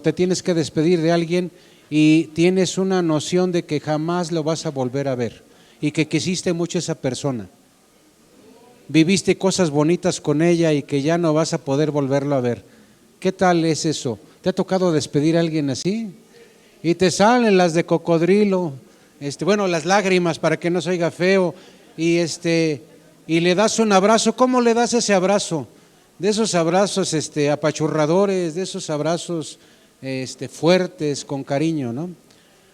te tienes que despedir de alguien y tienes una noción de que jamás lo vas a volver a ver y que quisiste mucho a esa persona. Viviste cosas bonitas con ella y que ya no vas a poder volverlo a ver. ¿Qué tal es eso? ¿Te ha tocado despedir a alguien así? Y te salen las de cocodrilo, bueno, las lágrimas para que no se oiga feo, y le das un abrazo. ¿Cómo le das ese abrazo? De esos abrazos apachurradores, de esos abrazos fuertes, con cariño, ¿no?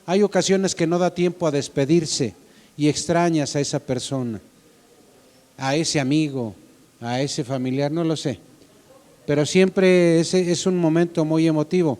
Hay ocasiones que no da tiempo a despedirse y extrañas a esa persona, a ese amigo, a ese familiar, no lo sé, pero siempre es un momento muy emotivo.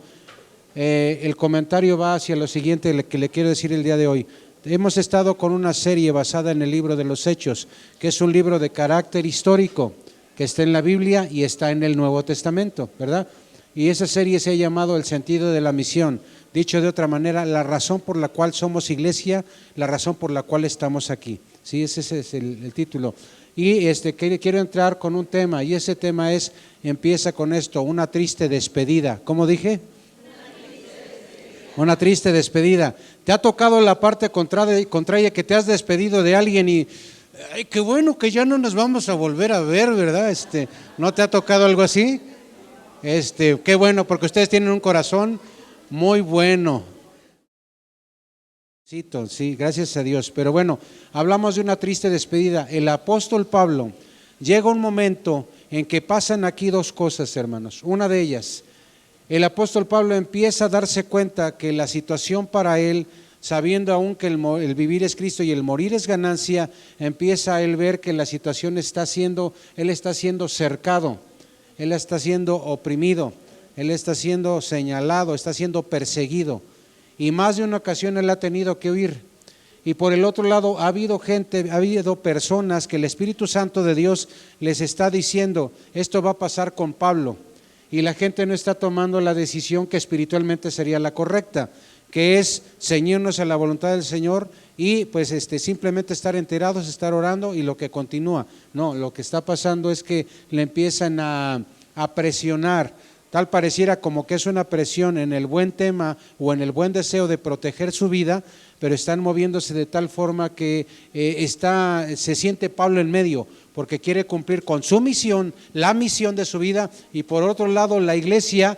El comentario va hacia lo siguiente que le quiero decir el día de hoy. Hemos estado con una serie basada en el libro de los Hechos, que es un libro de carácter histórico, que está en la Biblia y está en el Nuevo Testamento, ¿verdad? Y esa serie se ha llamado El sentido de la misión. Dicho de otra manera, la razón por la cual somos iglesia, la razón por la cual estamos aquí. Sí, ese es el título. Y quiero entrar con un tema, y ese tema empieza con esto: una triste despedida. ¿Cómo dije? Una triste despedida. ¿Te ha tocado la parte contraria, que te has despedido de alguien y ay, qué bueno que ya no nos vamos a volver a ver, ¿verdad? ¿No te ha tocado algo así? Qué bueno, porque ustedes tienen un corazón muy bueno. Sí, gracias a Dios. Pero bueno, hablamos de una triste despedida. El apóstol Pablo, llega un momento en que pasan aquí dos cosas, hermanos. Una de ellas, el apóstol Pablo empieza a darse cuenta que la situación para él, sabiendo aún que el vivir es Cristo y el morir es ganancia, empieza a él ver que la situación él está siendo cercado, él está siendo oprimido, él está siendo señalado, está siendo perseguido, y más de una ocasión él ha tenido que huir. Y por el otro lado ha habido personas que el Espíritu Santo de Dios les está diciendo: esto va a pasar con Pablo. Y la gente no está tomando la decisión que espiritualmente sería la correcta, que es ceñirnos a la voluntad del Señor y pues simplemente estar enterados, estar orando y lo que continúa. No, lo que está pasando es que le empiezan a presionar. Tal pareciera como que es una presión en el buen tema o en el buen deseo de proteger su vida, pero están moviéndose de tal forma que se siente Pablo en medio, porque quiere cumplir con su misión, la misión de su vida, y por otro lado la iglesia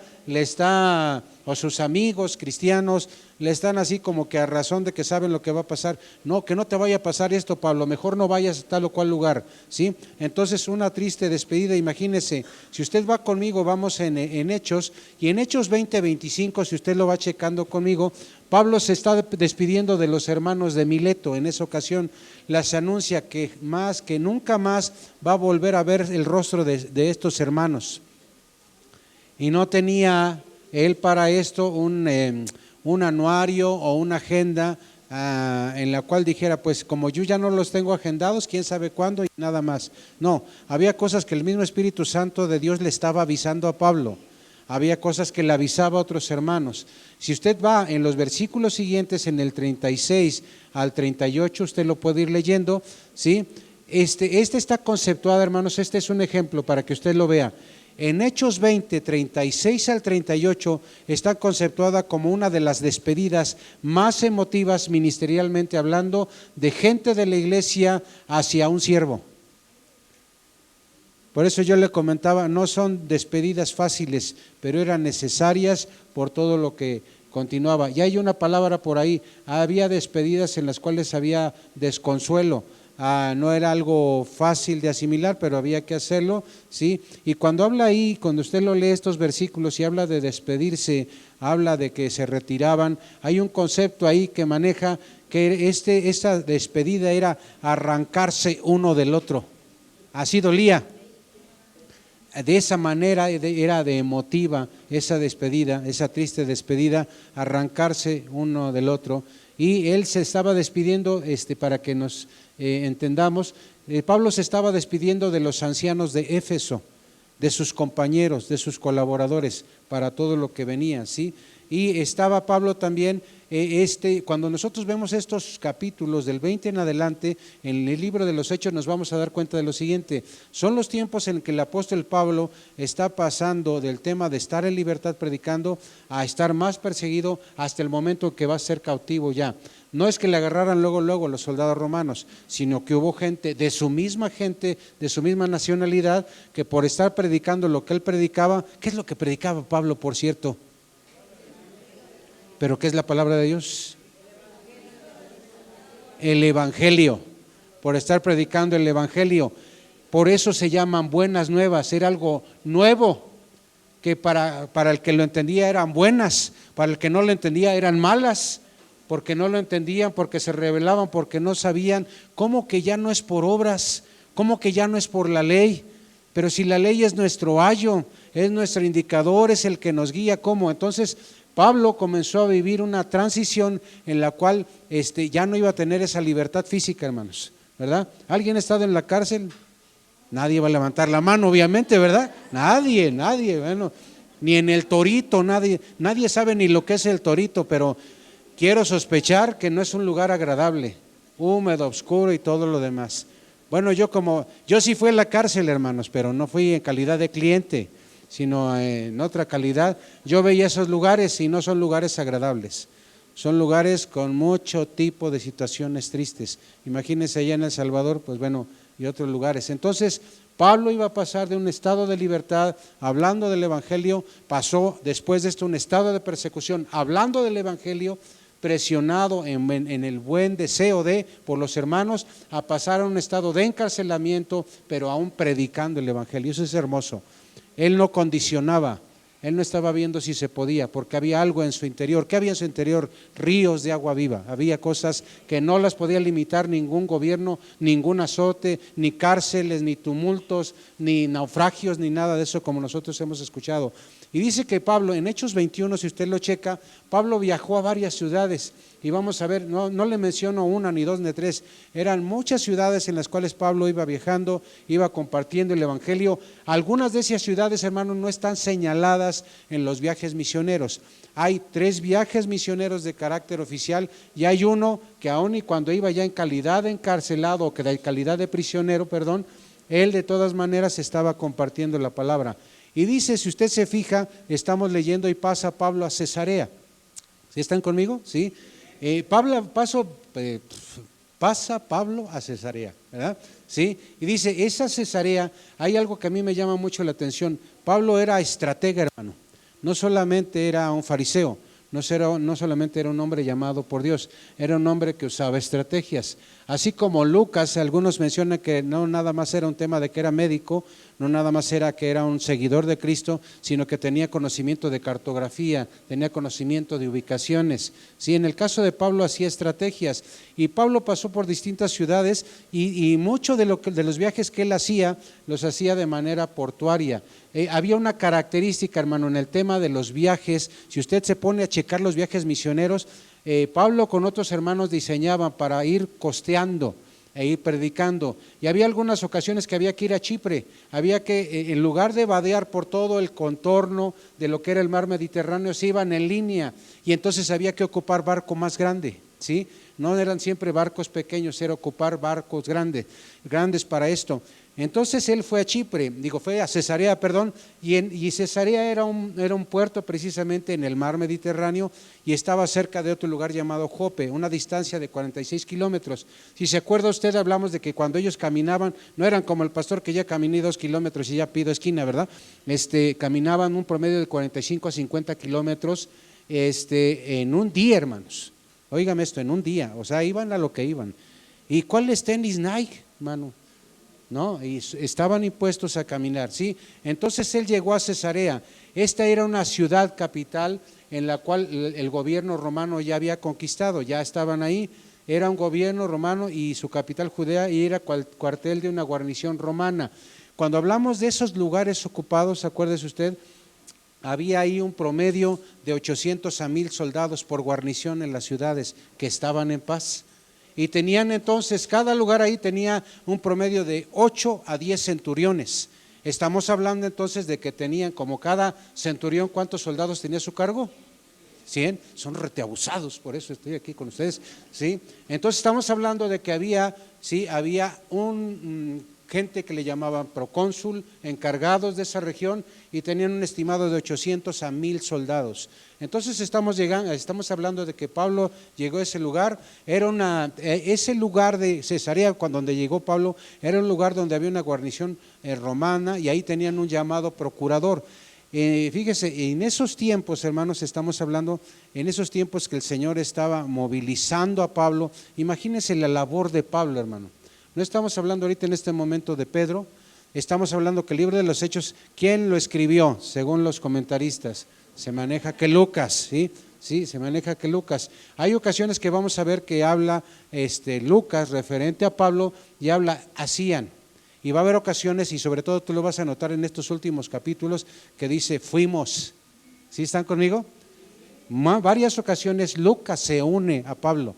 o sus amigos cristianos le están así como que a razón de que saben lo que va a pasar. No, que no te vaya a pasar esto, Pablo, mejor no vayas a tal o cual lugar, ¿sí? Entonces una triste despedida. Imagínese, si usted va conmigo, vamos en Hechos, y en Hechos 20:25, si usted lo va checando conmigo, Pablo se está despidiendo de los hermanos de Mileto. En esa ocasión les anuncia que nunca más va a volver a ver el rostro de estos hermanos. Y no tenía él para esto un anuario o una agenda en la cual dijera, pues como yo ya no los tengo agendados, quién sabe cuándo y nada más. No, había cosas que el mismo Espíritu Santo de Dios le estaba avisando a Pablo. Había cosas que le avisaba a otros hermanos. Si usted va en los versículos siguientes, en el 36 al 38, usted lo puede ir leyendo, ¿sí? Está conceptuado, hermanos, este es un ejemplo para que usted lo vea. En Hechos 20, 36 al 38 está conceptuada como una de las despedidas más emotivas ministerialmente hablando de gente de la iglesia hacia un siervo. Por eso yo le comentaba, no son despedidas fáciles, pero eran necesarias por todo lo que continuaba. Y hay una palabra por ahí, había despedidas en las cuales había desconsuelo. No era algo fácil de asimilar, pero había que hacerlo, ¿sí? Y cuando habla ahí, cuando usted lo lee estos versículos y habla de despedirse, habla de que se retiraban, hay un concepto ahí que maneja que esta despedida era arrancarse uno del otro. Así dolía. De esa manera era de emotiva esa despedida, esa triste despedida, arrancarse uno del otro. Y él se estaba despidiendo, para que nos entendamos, Pablo se estaba despidiendo de los ancianos de Éfeso, de sus compañeros, de sus colaboradores, para todo lo que venía, ¿sí? Y estaba Pablo también cuando nosotros vemos estos capítulos del 20 en adelante, en el libro de los Hechos nos vamos a dar cuenta de lo siguiente: son los tiempos en que el apóstol Pablo está pasando del tema de estar en libertad predicando a estar más perseguido hasta el momento que va a ser cautivo ya. No es que le agarraran luego los soldados romanos, sino que hubo gente, de su misma nacionalidad, que por estar predicando lo que él predicaba. ¿Qué es lo que predicaba Pablo, por cierto? ¿Pero qué es la palabra de Dios? El evangelio. Por estar predicando el evangelio. Por eso se llaman buenas nuevas. Era algo nuevo, que para el que lo entendía eran buenas, para el que no lo entendía eran malas, porque no lo entendían, porque se rebelaban, porque no sabían. ¿Cómo que ya no es por obras? ¿Cómo que ya no es por la ley? Pero si la ley es nuestro ayo, es nuestro indicador, es el que nos guía. ¿Cómo? Entonces Pablo comenzó a vivir una transición en la cual ya no iba a tener esa libertad física, hermanos, ¿verdad? ¿Alguien ha estado en la cárcel? Nadie va a levantar la mano, obviamente, ¿verdad? Nadie, bueno, ni en el Torito, nadie sabe ni lo que es el Torito, pero quiero sospechar que no es un lugar agradable, húmedo, oscuro y todo lo demás. Bueno, yo sí fui a la cárcel, hermanos, pero no fui en calidad de cliente, sino en otra calidad. Yo veía esos lugares y no son lugares agradables, son lugares con mucho tipo de situaciones tristes. Imagínense allá en El Salvador, pues bueno, y otros lugares. Entonces Pablo iba a pasar de un estado de libertad hablando del evangelio, pasó después de esto un estado de persecución hablando del evangelio, presionado en el buen deseo por los hermanos, a pasar a un estado de encarcelamiento, pero aún predicando el evangelio. Eso es hermoso. Él no condicionaba, él no estaba viendo si se podía, porque había algo en su interior. ¿Qué había en su interior? Ríos de agua viva. Había cosas que no las podía limitar ningún gobierno, ningún azote, ni cárceles, ni tumultos, ni naufragios, ni nada de eso como nosotros hemos escuchado. Y dice que Pablo, en Hechos 21, si usted lo checa, Pablo viajó a varias ciudades, y vamos a ver, no le menciono una, ni dos, ni tres, eran muchas ciudades en las cuales Pablo iba viajando, iba compartiendo el evangelio. Algunas de esas ciudades, hermanos, no están señaladas en los viajes misioneros. Hay 3 viajes misioneros de carácter oficial, y hay uno que aun y cuando iba ya en calidad de encarcelado, o que de calidad de prisionero, él de todas maneras estaba compartiendo la palabra. Y dice, si usted se fija, estamos leyendo y pasa Pablo a Cesarea. ¿Sí están conmigo? ¿Sí? Pasa Pablo a Cesarea, ¿verdad? ¿Sí? Y dice, esa Cesarea, hay algo que a mí me llama mucho la atención. Pablo era estratega, hermano. No solamente era un fariseo, no solamente era un hombre llamado por Dios, era un hombre que usaba estrategias. Así como Lucas, algunos mencionan que no nada más era un tema de que era médico, no nada más era que era un seguidor de Cristo, sino que tenía conocimiento de cartografía, tenía conocimiento de ubicaciones. Sí, en el caso de Pablo hacía estrategias, y Pablo pasó por distintas ciudades, y mucho de los viajes que él hacía, los hacía de manera portuaria. Había una característica, hermano, en el tema de los viajes. Si usted se pone a checar los viajes misioneros, Pablo con otros hermanos diseñaban para ir costeando e ir predicando, y había algunas ocasiones que había que ir a Chipre, había que, en lugar de vadear por todo el contorno de lo que era el mar Mediterráneo, se iban en línea, y entonces había que ocupar barco más grande, ¿sí? No eran siempre barcos pequeños, era ocupar barcos grandes para esto. Entonces él fue a Cesarea, y Cesarea era un puerto precisamente en el mar Mediterráneo, y estaba cerca de otro lugar llamado Jope, una distancia de 46 kilómetros. Si se acuerda usted, hablamos de que cuando ellos caminaban, no eran como el pastor que ya caminé 2 kilómetros y ya pido esquina, ¿verdad? Caminaban un promedio de 45 a 50 kilómetros en un día, hermanos. Óigame esto, en un día, o sea, iban a lo que iban. ¿Y cuáles tenis Nike, hermano? ¿No? Y estaban impuestos a caminar, ¿sí? Entonces él llegó a Cesarea. Esta era una ciudad capital en la cual el gobierno romano ya había conquistado, ya estaban ahí. Era un gobierno romano y su capital Judea, y era cuartel de una guarnición romana. Cuando hablamos de esos lugares ocupados, acuérdese usted, había ahí un promedio de 800 a 1000 soldados por guarnición en las ciudades que estaban en paz. Y tenían entonces, cada lugar ahí tenía un promedio de 8 a 10 centuriones. Estamos hablando entonces de que tenían, como cada centurión, ¿cuántos soldados tenía a su cargo? 100, son reteabusados, por eso estoy aquí con ustedes, ¿sí? Entonces estamos hablando de que había un gente que le llamaban procónsul, encargados de esa región, y tenían un estimado de 800 a 1000 soldados. Entonces estamos hablando de que Pablo llegó a ese lugar. Ese lugar de Cesarea, donde llegó Pablo, era un lugar donde había una guarnición romana, y ahí tenían un llamado procurador. Fíjese, en esos tiempos, hermanos, estamos hablando, en esos tiempos que el Señor estaba movilizando a Pablo. Imagínense la labor de Pablo, hermano. No estamos hablando ahorita en este momento de Pedro, estamos hablando que el libro de los Hechos, ¿quién lo escribió? Según los comentaristas, se maneja que Lucas, ¿sí? Sí, se maneja que Lucas. Hay ocasiones que vamos a ver que habla Lucas referente a Pablo y habla hacían. Y va a haber ocasiones, y sobre todo tú lo vas a notar en estos últimos capítulos, que dice fuimos. ¿Sí están conmigo? Varias ocasiones Lucas se une a Pablo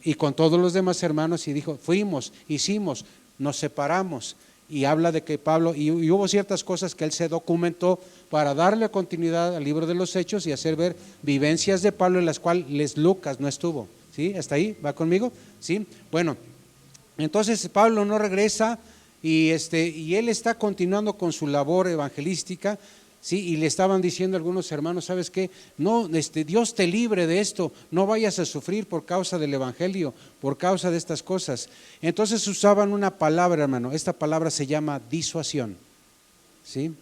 y con todos los demás hermanos, y dijo fuimos, hicimos, nos separamos, y habla de que Pablo, y hubo ciertas cosas que él se documentó para darle continuidad al libro de los Hechos y hacer ver vivencias de Pablo en las cuales Lucas no estuvo. ¿Sí? ¿Hasta ahí? ¿Va conmigo? ¿Sí? Bueno, entonces Pablo no regresa, y él está continuando con su labor evangelística. Sí, y le estaban diciendo algunos hermanos, ¿sabes qué? No, Dios te libre de esto, no vayas a sufrir por causa del evangelio, por causa de estas cosas. Entonces usaban una palabra, hermano, esta palabra se llama disuasión. ¿Sí?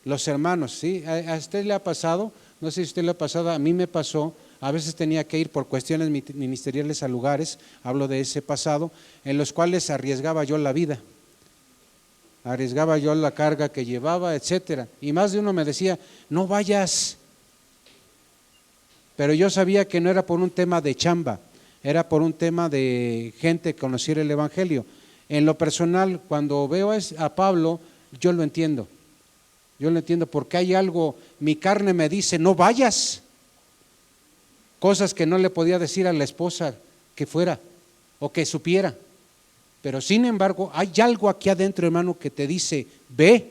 Los hermanos, ¿sí? ¿A usted le ha pasado? No sé si a usted le ha pasado, a mí me pasó. A veces tenía que ir por cuestiones ministeriales a lugares, hablo de ese pasado, en los cuales arriesgaba yo la vida. Arriesgaba yo la carga que llevaba, etcétera. Y más de uno me decía, no vayas. Pero yo sabía que no era por un tema de chamba, era por un tema de gente que conociera el evangelio. En lo personal, cuando veo a Pablo, yo lo entiendo. Yo lo entiendo porque hay algo, mi carne me dice, no vayas. Cosas que no le podía decir a la esposa que fuera o que supiera. Pero sin embargo, hay algo aquí adentro, hermano, que te dice, ve.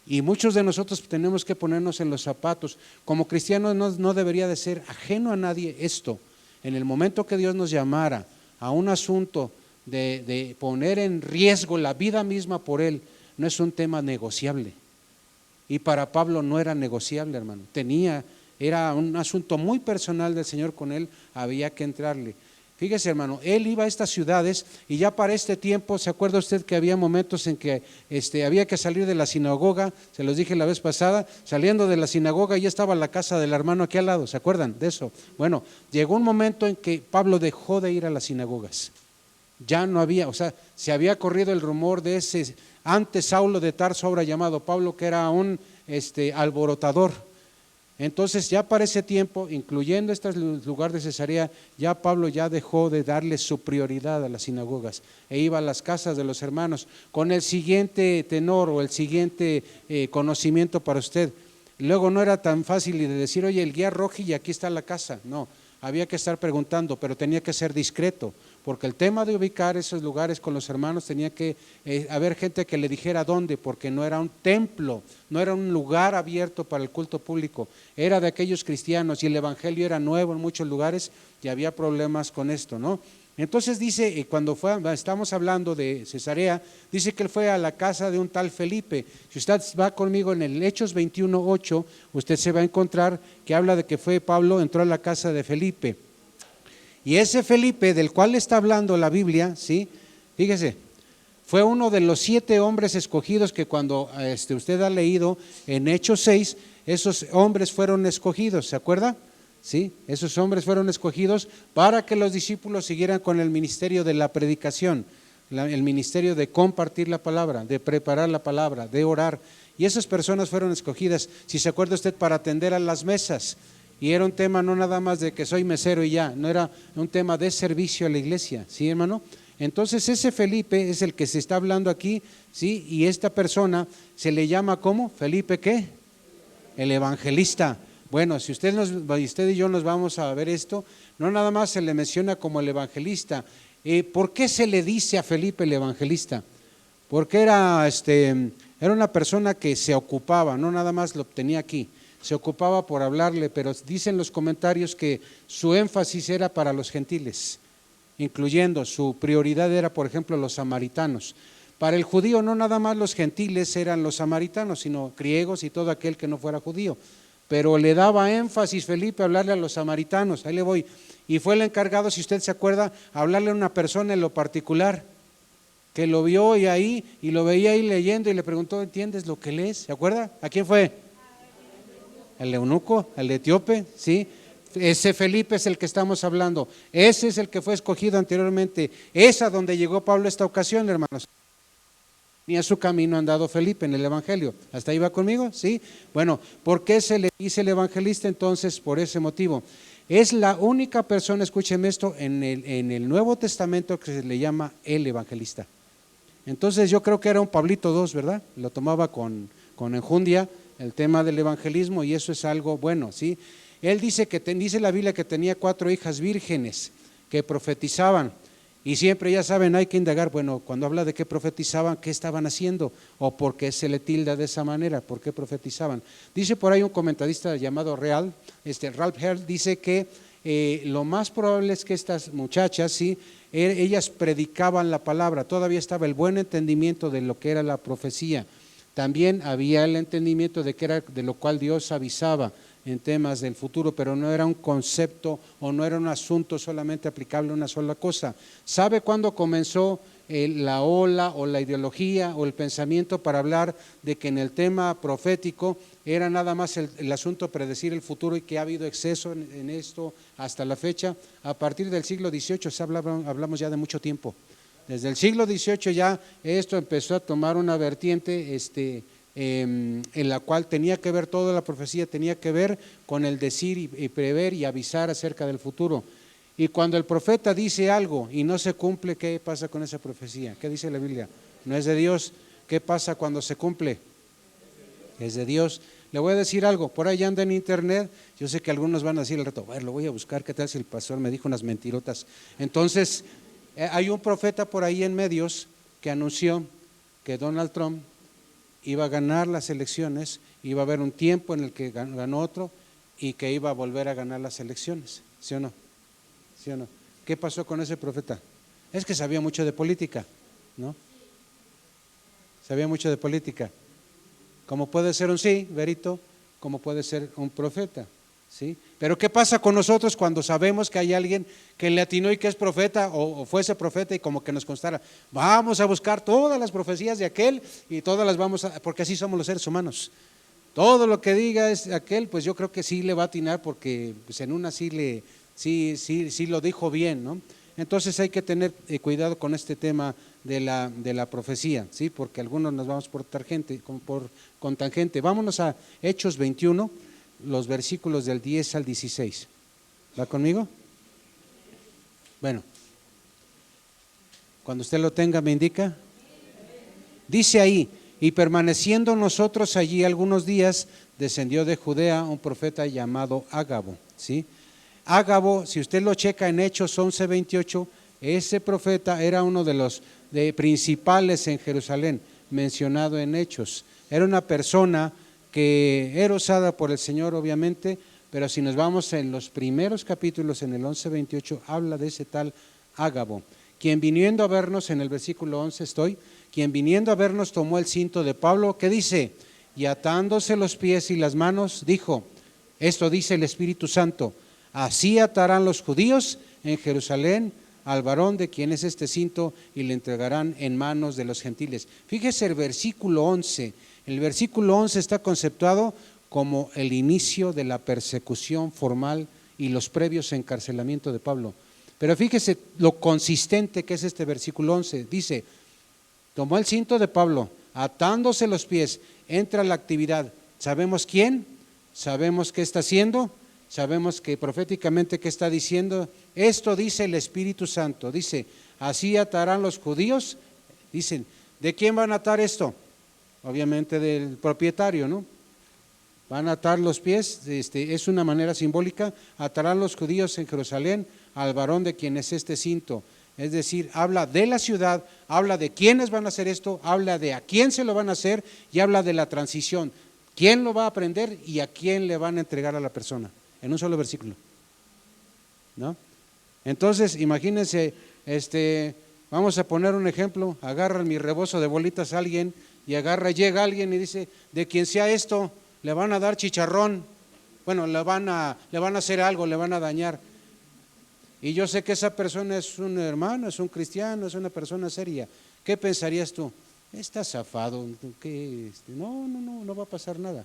Y muchos de nosotros tenemos que ponernos en los zapatos. Como cristianos no debería de ser ajeno a nadie esto. En el momento que Dios nos llamara a un asunto de poner en riesgo la vida misma por Él, no es un tema negociable. Y para Pablo no era negociable, hermano. Era un asunto muy personal del Señor con él, había que entrarle. Fíjese, hermano, él iba a estas ciudades y ya para este tiempo, ¿se acuerda usted que había momentos en que había que salir de la sinagoga? Se los dije la vez pasada, saliendo de la sinagoga ya estaba la casa del hermano aquí al lado, ¿se acuerdan de eso? Bueno, llegó un momento en que Pablo dejó de ir a las sinagogas. Ya no había, o sea, se había corrido el rumor de ese, antes Saulo de Tarso, ahora llamado Pablo, que era un alborotador. Entonces ya para ese tiempo, incluyendo este lugar de Cesarea, ya Pablo ya dejó de darle su prioridad a las sinagogas e iba a las casas de los hermanos con el siguiente tenor o el siguiente conocimiento para usted. Luego no era tan fácil de decir, oye, el guía roji y aquí está la casa. No, había que estar preguntando, pero tenía que ser discreto, porque el tema de ubicar esos lugares con los hermanos tenía que haber gente que le dijera dónde, porque no era un templo, no era un lugar abierto para el culto público, era de aquellos cristianos y el evangelio era nuevo en muchos lugares y había problemas con esto, ¿no? Entonces dice, cuando estamos hablando de Cesarea, dice que él fue a la casa de un tal Felipe. Si usted va conmigo en el Hechos 21:8, usted se va a encontrar que habla de que Pablo entró a la casa de Felipe. Y ese Felipe del cual está hablando la Biblia, ¿sí? Fíjese, fue uno de los 7 hombres escogidos que cuando usted ha leído en Hechos 6, esos hombres fueron escogidos, ¿se acuerda? Sí, esos hombres fueron escogidos para que los discípulos siguieran con el ministerio de la predicación, el ministerio de compartir la palabra, de preparar la palabra, de orar. Y esas personas fueron escogidas, si se acuerda usted, para atender a las mesas. Y era un tema no nada más de que soy mesero y ya, no era un tema de servicio a la iglesia, ¿sí, hermano? Entonces ese Felipe es el que se está hablando aquí, ¿sí? Y esta persona se le llama ¿cómo? Felipe, ¿qué? El evangelista. Bueno, si usted y yo nos vamos a ver esto, no nada más se le menciona como el evangelista. ¿Por qué se le dice a Felipe el evangelista? Porque era una persona que se ocupaba, no nada más lo tenía aquí, se ocupaba por hablarle, pero dicen los comentarios que su énfasis era para los gentiles, incluyendo su prioridad era, por ejemplo, los samaritanos. Para el judío no nada más los gentiles eran los samaritanos, sino griegos y todo aquel que no fuera judío. Pero le daba énfasis Felipe a hablarle a los samaritanos, ahí le voy. Y fue el encargado, si usted se acuerda, a hablarle a una persona en lo particular, que lo vio y ahí, y lo veía ahí leyendo y le preguntó, ¿entiendes lo que lees? ¿Se acuerda? ¿A quién fue? El eunuco, el etíope, ¿sí? Ese Felipe es el que estamos hablando. Ese es el que fue escogido anteriormente. Es a donde llegó Pablo esta ocasión, hermanos. Ni a su camino ha andado Felipe en el Evangelio. ¿Hasta ahí va conmigo? ¿Sí? Bueno, ¿por qué se le dice el evangelista entonces? Por ese motivo. Es la única persona, escúcheme esto, en el Nuevo Testamento que se le llama el evangelista. Entonces yo creo que era un Pablito II, ¿verdad? Lo tomaba con enjundia el tema del evangelismo y eso es algo bueno, ¿sí? Él dice dice la Biblia que tenía 4 hijas vírgenes que profetizaban. Y siempre, ya saben, hay que indagar, bueno, cuando habla de que profetizaban, ¿qué estaban haciendo? ¿O por qué se le tilda de esa manera? ¿Por qué profetizaban? Dice por ahí un comentarista llamado Ralph Herr, dice que lo más probable es que estas muchachas, sí, ellas predicaban la palabra, todavía estaba el buen entendimiento de lo que era la profecía. También había el entendimiento de que era de lo cual Dios avisaba en temas del futuro, pero no era un concepto o no era un asunto solamente aplicable a una sola cosa. ¿Sabe cuándo comenzó la ola o la ideología o el pensamiento para hablar de que en el tema profético era nada más el asunto predecir el futuro y que ha habido exceso en esto hasta la fecha? A partir del siglo XVIII hablamos ya de mucho tiempo. Desde el siglo XVIII ya esto empezó a tomar una vertiente en la cual tenía que ver toda la profecía, tenía que ver con el decir y prever y avisar acerca del futuro. Y cuando el profeta dice algo y no se cumple, ¿qué pasa con esa profecía? ¿Qué dice la Biblia? No es de Dios. ¿Qué pasa cuando se cumple? Es de Dios. Le voy a decir algo, por ahí anda en internet, yo sé que algunos van a decir al rato, bueno, lo voy a buscar, ¿qué tal si el pastor me dijo unas mentirotas? Entonces, hay un profeta por ahí en medios que anunció que Donald Trump iba a ganar las elecciones, iba a haber un tiempo en el que ganó otro y que iba a volver a ganar las elecciones, ¿sí o no? ¿Sí o no? ¿Qué pasó con ese profeta? Es que sabía mucho de política, ¿no? Sabía mucho de política. Como puede ser un verito, como puede ser un profeta, ¿sí? Pero ¿qué pasa con nosotros cuando sabemos que hay alguien que le atinó y que es profeta o fuese profeta y como que nos constara? Vamos a buscar todas las profecías de aquel y todas las vamos a, porque así somos los seres humanos. Todo lo que diga es aquel, pues yo creo que sí le va a atinar porque pues en una sí lo dijo bien, ¿no? Entonces hay que tener cuidado con este tema de la profecía, ¿sí? Porque algunos nos vamos con tangente. Vámonos a Hechos 21, los versículos del 10 al 16. ¿Va conmigo? Bueno, cuando usted lo tenga me indica. Dice ahí, y permaneciendo nosotros allí algunos días, descendió de Judea un profeta llamado Ágabo, ¿sí? Ágabo, si usted lo checa en Hechos 11:28, ese profeta era uno de los principales en Jerusalén, mencionado en Hechos. Era una persona que era usada por el Señor obviamente, pero si nos vamos en los primeros capítulos, en el 11:28, habla de ese tal Ágabo, quien viniendo a vernos, en el versículo 11 quien viniendo a vernos tomó el cinto de Pablo, ¿qué dice? Y atándose los pies y las manos, dijo, esto dice el Espíritu Santo, así atarán los judíos en Jerusalén al varón de quien es este cinto y le entregarán en manos de los gentiles. Fíjese el versículo 11. El versículo 11 está conceptuado como el inicio de la persecución formal y los previos encarcelamiento de Pablo. Pero fíjese lo consistente que es este versículo 11. Dice, tomó el cinto de Pablo, atándose los pies, entra a la actividad. ¿Sabemos quién? ¿Sabemos qué está haciendo? Sabemos que proféticamente qué está diciendo. Esto dice el Espíritu Santo. Dice, así atarán los judíos. Dicen, ¿de quién van a atar esto? Obviamente del propietario, ¿no? Van a atar los pies, es una manera simbólica, atarán los judíos en Jerusalén al varón de quien es este cinto. Es decir, habla de la ciudad, habla de quiénes van a hacer esto, habla de a quién se lo van a hacer y habla de la transición. quién lo va a aprender y a quién le van a entregar a la persona, en un solo versículo, ¿no? Entonces, imagínense, vamos a poner un ejemplo, agarra mi rebozo de bolitas a alguien y llega alguien y dice, de quien sea esto, le van a dar chicharrón, bueno, le van a hacer algo, le van a dañar. Y yo sé que esa persona es un hermano, es un cristiano, es una persona seria. ¿Qué pensarías tú? Está zafado, ¿qué? No va a pasar nada.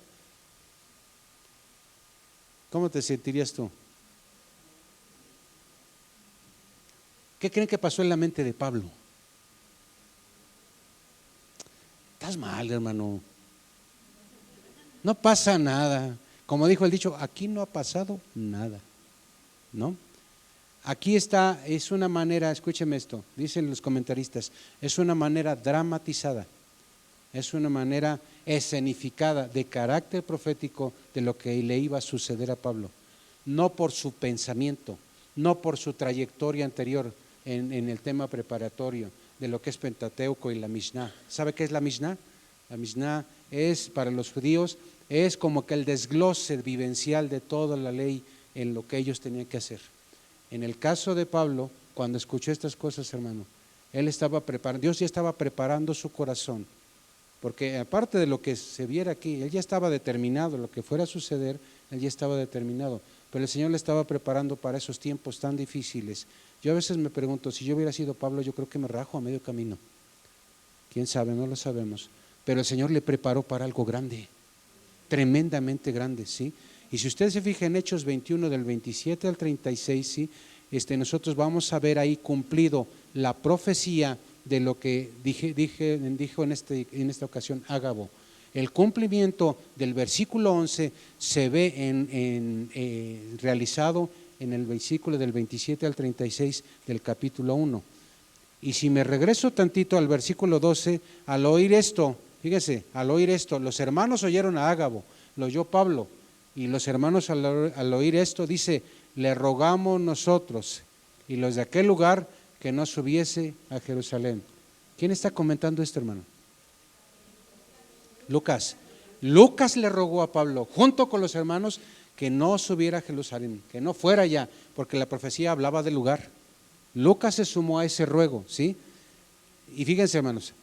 ¿Cómo te sentirías tú? ¿Qué creen que pasó en la mente de Pablo? Estás mal, hermano. No pasa nada. Como dijo el dicho, aquí no ha pasado nada, ¿no? Aquí está, es una manera, escúcheme esto, dicen los comentaristas, es una manera dramatizada, es una manera escenificada de carácter profético de lo que le iba a suceder a Pablo, no por su pensamiento, no por su trayectoria anterior en el tema preparatorio de lo que es Pentateuco y la Mishnah. ¿Sabe qué es la Mishnah? La Mishnah es, para los judíos, es como que el desglose vivencial de toda la ley en lo que ellos tenían que hacer. En el caso de Pablo, cuando escuchó estas cosas, hermano, él estaba preparando, Dios ya estaba preparando su corazón, porque aparte de lo que se viera aquí, él ya estaba determinado, lo que fuera a suceder, él ya estaba determinado, pero el Señor le estaba preparando para esos tiempos tan difíciles. Yo a veces me pregunto, si yo hubiera sido Pablo, yo creo que me rajo a medio camino. ¿Quién sabe? No lo sabemos. Pero el Señor le preparó para algo grande, tremendamente grande, ¿sí? Y si usted se fija en Hechos 21 del 27 al 36, ¿sí? Nosotros vamos a ver ahí cumplido la profecía de lo que dijo en esta ocasión Ágabo. El cumplimiento del versículo 11 se ve realizado en el versículo del 27 al 36 del capítulo 1. Y si me regreso tantito al versículo 12, al oír esto, fíjese, al oír esto, los hermanos oyeron a Ágabo, lo oyó Pablo, y los hermanos al oír esto, dice, le rogamos nosotros y los de aquel lugar que no subiese a Jerusalén. ¿Quién está comentando esto, hermano? Lucas. Lucas le rogó a Pablo, junto con los hermanos, que no subiera a Jerusalén, que no fuera allá, porque la profecía hablaba del lugar. Lucas se sumó a ese ruego, ¿sí? Y fíjense, hermanos,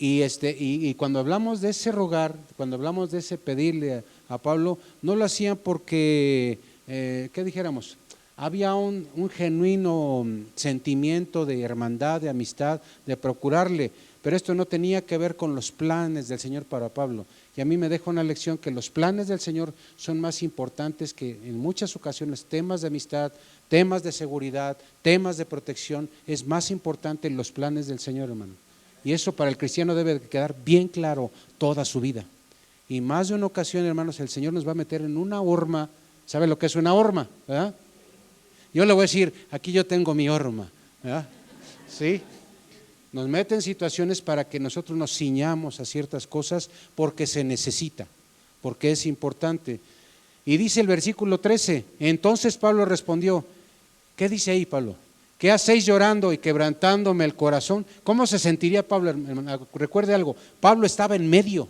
y cuando hablamos de ese rogar, cuando hablamos de ese pedirle a Pablo, no lo hacían porque, ¿qué dijéramos? Había un genuino sentimiento de hermandad, de amistad, de procurarle, pero esto no tenía que ver con los planes del Señor para Pablo. Y a mí me deja una lección que los planes del Señor son más importantes que en muchas ocasiones temas de amistad, temas de seguridad, temas de protección, es más importante los planes del Señor, hermano. Y eso para el cristiano debe quedar bien claro toda su vida. Y más de una ocasión, hermanos, el Señor nos va a meter en una horma. ¿Sabe lo que es una horma? ¿Verdad? Yo le voy a decir, aquí yo tengo mi horma, ¿verdad? ¿Sí? Nos mete en situaciones para que nosotros nos ciñamos a ciertas cosas porque se necesita, porque es importante. Y dice el versículo 13, entonces Pablo respondió, ¿qué dice ahí, Pablo? ¿Qué hacéis llorando y quebrantándome el corazón? ¿Cómo se sentiría Pablo, hermano? Recuerde algo, Pablo estaba en medio,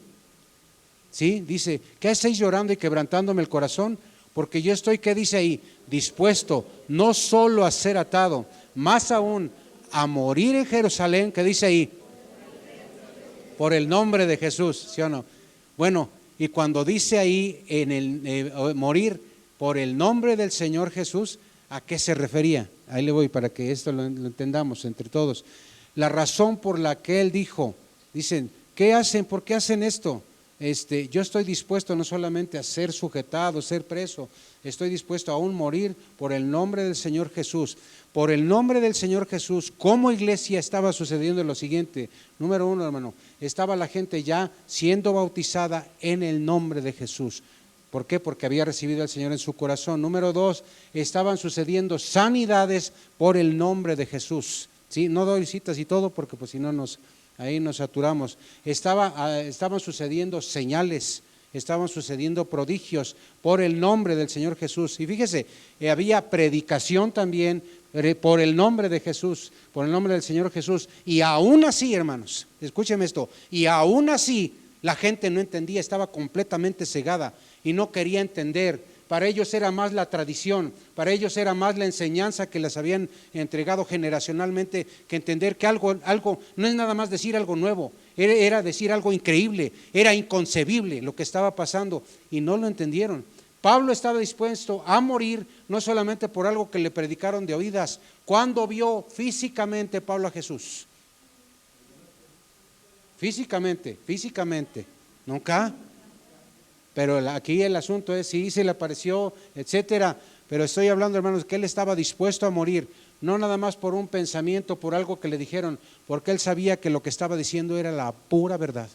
¿sí? Dice, ¿qué hacéis llorando y quebrantándome el corazón? Porque yo estoy, ¿qué dice ahí? Dispuesto no solo a ser atado, más aún a morir en Jerusalén, ¿qué dice ahí? Por el nombre de Jesús, ¿sí o no? Bueno, y cuando dice ahí morir por el nombre del Señor Jesús, ¿a qué se refería? Ahí le voy para que esto lo entendamos entre todos. La razón por la que él dijo, dicen, ¿qué hacen? ¿Por qué hacen esto? Yo estoy dispuesto no solamente a ser sujetado, ser preso, estoy dispuesto a aún morir por el nombre del Señor Jesús. Por el nombre del Señor Jesús, como iglesia estaba sucediendo lo siguiente. Número uno, hermano, estaba la gente ya siendo bautizada en el nombre de Jesús. ¿Por qué? Porque había recibido al Señor en su corazón. Número dos, estaban sucediendo sanidades por el nombre de Jesús. ¿Sí? No doy citas y todo porque pues si no ahí nos saturamos. Estaban sucediendo señales, estaban sucediendo prodigios por el nombre del Señor Jesús. Y fíjese, había predicación también por el nombre de Jesús, por el nombre del Señor Jesús. Y aún así, hermanos, escúcheme esto, y aún así La gente no entendía, estaba completamente cegada y no quería entender. Para ellos era más la tradición, para ellos era más la enseñanza que les habían entregado generacionalmente, que entender que algo no es nada más decir algo nuevo, era decir algo increíble, era inconcebible lo que estaba pasando y no lo entendieron. Pablo estaba dispuesto a morir, no solamente por algo que le predicaron de oídas. ¿Cuándo vio físicamente Pablo a Jesús? Físicamente, nunca. Pero aquí el asunto es, sí, se le apareció, etcétera. Pero estoy hablando, hermanos, que él estaba dispuesto a morir, no nada más por un pensamiento, por algo que le dijeron, porque él sabía que lo que estaba diciendo era la pura verdad.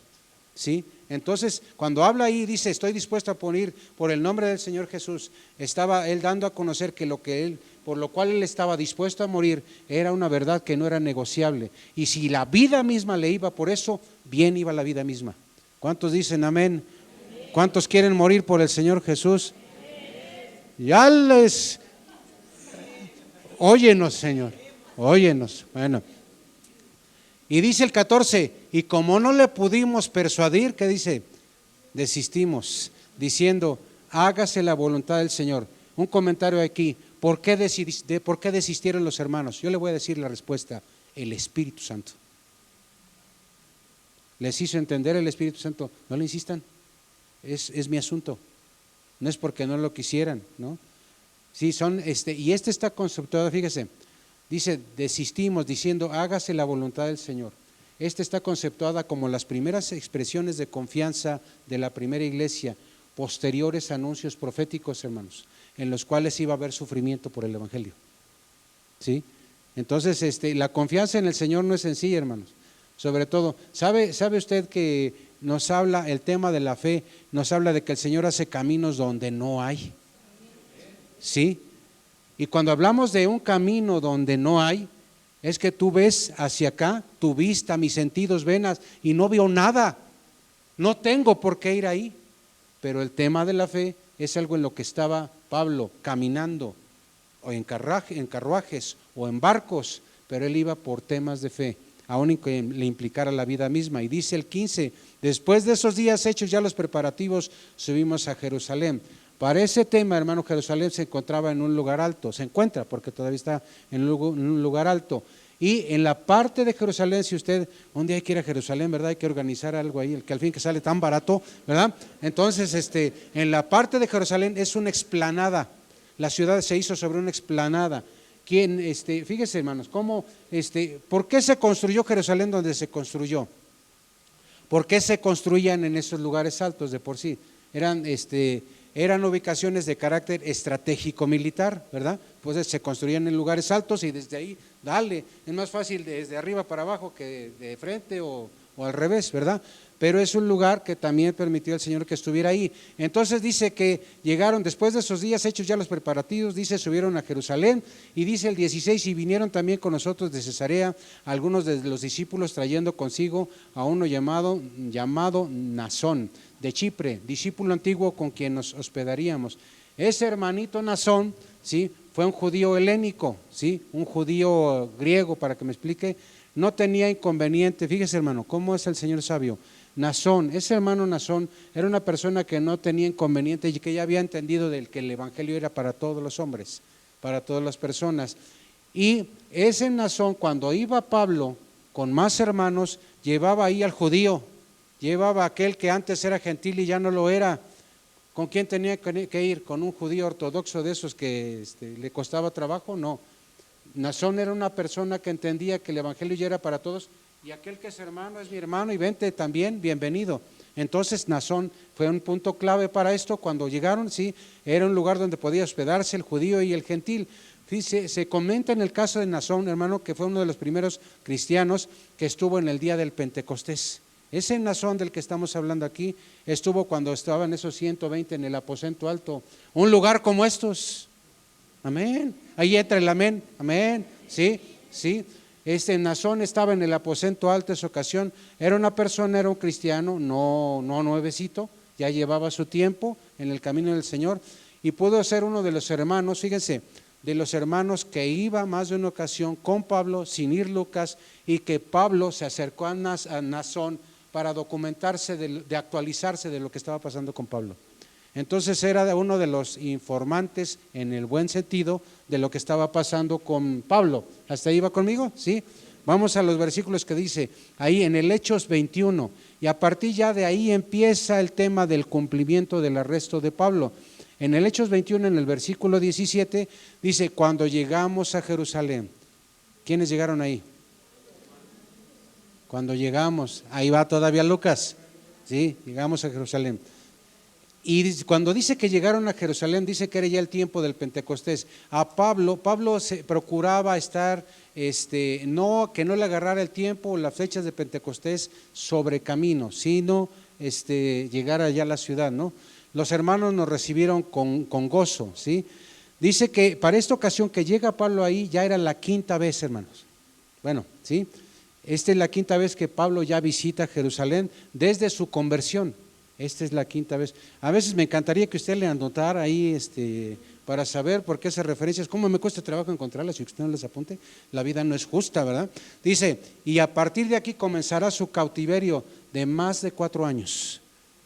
¿Sí? Entonces, cuando habla ahí, dice, estoy dispuesto a morir por el nombre del Señor Jesús, estaba él dando a conocer que por lo cual él estaba dispuesto a morir, era una verdad que no era negociable. Y si la vida misma le iba por eso, bien iba la vida misma. ¿Cuántos dicen amén? ¿Cuántos quieren morir por el Señor Jesús? Ya óyenos, Señor, óyenos. Bueno, y dice el 14, y como no le pudimos persuadir, ¿qué dice? Desistimos, diciendo, hágase la voluntad del Señor. Un comentario aquí, ¿por qué desistieron los hermanos? Yo le voy a decir la respuesta, el Espíritu Santo. ¿Les hizo entender el Espíritu Santo? No le insistan. Es mi asunto, no es porque no lo quisieran, ¿no? Sí, y está conceptuado, fíjese, dice, desistimos diciendo, hágase la voluntad del Señor. Está conceptuada como las primeras expresiones de confianza de la primera iglesia, posteriores anuncios proféticos, hermanos, en los cuales iba a haber sufrimiento por el Evangelio. ¿Sí? Entonces, la confianza en el Señor no es sencilla, hermanos. Sobre todo, ¿sabe usted que nos habla el tema de la fe, nos habla de que el Señor hace caminos donde no hay? ¿Sí? Y cuando hablamos de un camino donde no hay, es que tú ves hacia acá, tu vista, mis sentidos ven y no veo nada, no tengo por qué ir ahí. Pero el tema de la fe es algo en lo que estaba Pablo caminando, o en carruajes o en barcos, pero él iba por temas de fe, aun que le implicara la vida misma. Y dice el 15, después de esos días hechos ya los preparativos, subimos a Jerusalén. Para ese tema, hermano, Jerusalén se encontraba en un lugar alto, se encuentra porque todavía está en un lugar alto. Y en la parte de Jerusalén, si usted un día hay que ir a Jerusalén, ¿verdad? Hay que organizar algo ahí, el que al fin que sale tan barato, ¿verdad? Entonces, en la parte de Jerusalén es una explanada, la ciudad se hizo sobre una explanada. Fíjese, hermanos, ¿por qué se construyó Jerusalén donde se construyó? ¿Por qué se construían en esos lugares altos de por sí? Eran ubicaciones de carácter estratégico militar, ¿verdad? Pues se construían en lugares altos y desde ahí, es más fácil desde arriba para abajo que de frente o al revés, ¿verdad? Pero es un lugar que también permitió al Señor que estuviera ahí. Entonces dice que llegaron después de esos días hechos ya los preparativos, dice subieron a Jerusalén y dice el 16 y vinieron también con nosotros de Cesarea algunos de los discípulos trayendo consigo a uno llamado Nasón de Chipre, discípulo antiguo con quien nos hospedaríamos. Ese hermanito Nasón, ¿sí? Fue un judío helénico, ¿sí? Un judío griego, para que me explique, no tenía inconveniente. Fíjese, hermano, cómo es el Señor sabio. Nasón, ese hermano Nasón era una persona que no tenía inconveniente y que ya había entendido del que el evangelio era para todos los hombres, para todas las personas. Y ese Nasón, cuando iba Pablo con más hermanos, llevaba ahí al judío, llevaba a aquel que antes era gentil y ya no lo era. ¿Con quién tenía que ir? ¿Con un judío ortodoxo de esos que le costaba trabajo? No. Nasón era una persona que entendía que el evangelio ya era para todos y aquel que es hermano es mi hermano y vente también, bienvenido. Entonces Nasón fue un punto clave para esto. Cuando llegaron, sí, era un lugar donde podía hospedarse el judío y el gentil. Se comenta en el caso de Nasón, hermano, que fue uno de los primeros cristianos que estuvo en el día del Pentecostés. Ese Nasón del que estamos hablando aquí estuvo cuando estaban esos 120 en el aposento alto, un lugar como estos. Amén. Ahí entra el amén. Amén. Sí. Nasón estaba en el aposento alto esa ocasión. Era una persona, era un cristiano, no nuevecito, ya llevaba su tiempo en el camino del Señor y pudo ser uno de los hermanos, fíjense, de los hermanos que iba más de una ocasión con Pablo, sin ir Lucas, y que Pablo se acercó a Nasón para documentarse, de actualizarse de lo que estaba pasando con Pablo. Entonces era uno de los informantes, en el buen sentido, de lo que estaba pasando con Pablo. ¿Hasta ahí va conmigo? ¿Sí? Vamos a los versículos que dice ahí en el Hechos 21, y a partir ya de ahí empieza el tema del cumplimiento del arresto de Pablo. En el Hechos 21, en el versículo 17, dice, cuando llegamos a Jerusalén. ¿Quiénes llegaron ahí? Cuando llegamos, ahí va todavía Lucas, ¿sí? Llegamos a Jerusalén. Y cuando dice que llegaron a Jerusalén, dice que era ya el tiempo del Pentecostés. A Pablo se procuraba estar, que no le agarrara el tiempo o las fechas de Pentecostés sobre camino, sino llegar allá a la ciudad, ¿no? Los hermanos nos recibieron con gozo, ¿sí? Dice que para esta ocasión que llega Pablo ahí, ya era la quinta vez, hermanos. Bueno, ¿sí? Esta es la quinta vez que Pablo ya visita Jerusalén desde su conversión. Esta es la quinta vez. A veces me encantaría que usted le anotara ahí para saber por qué esas referencias, cómo me cuesta trabajo encontrarlas, si usted no les apunte, la vida no es justa, ¿verdad? Dice, y a partir de aquí comenzará su cautiverio de más de 4 años,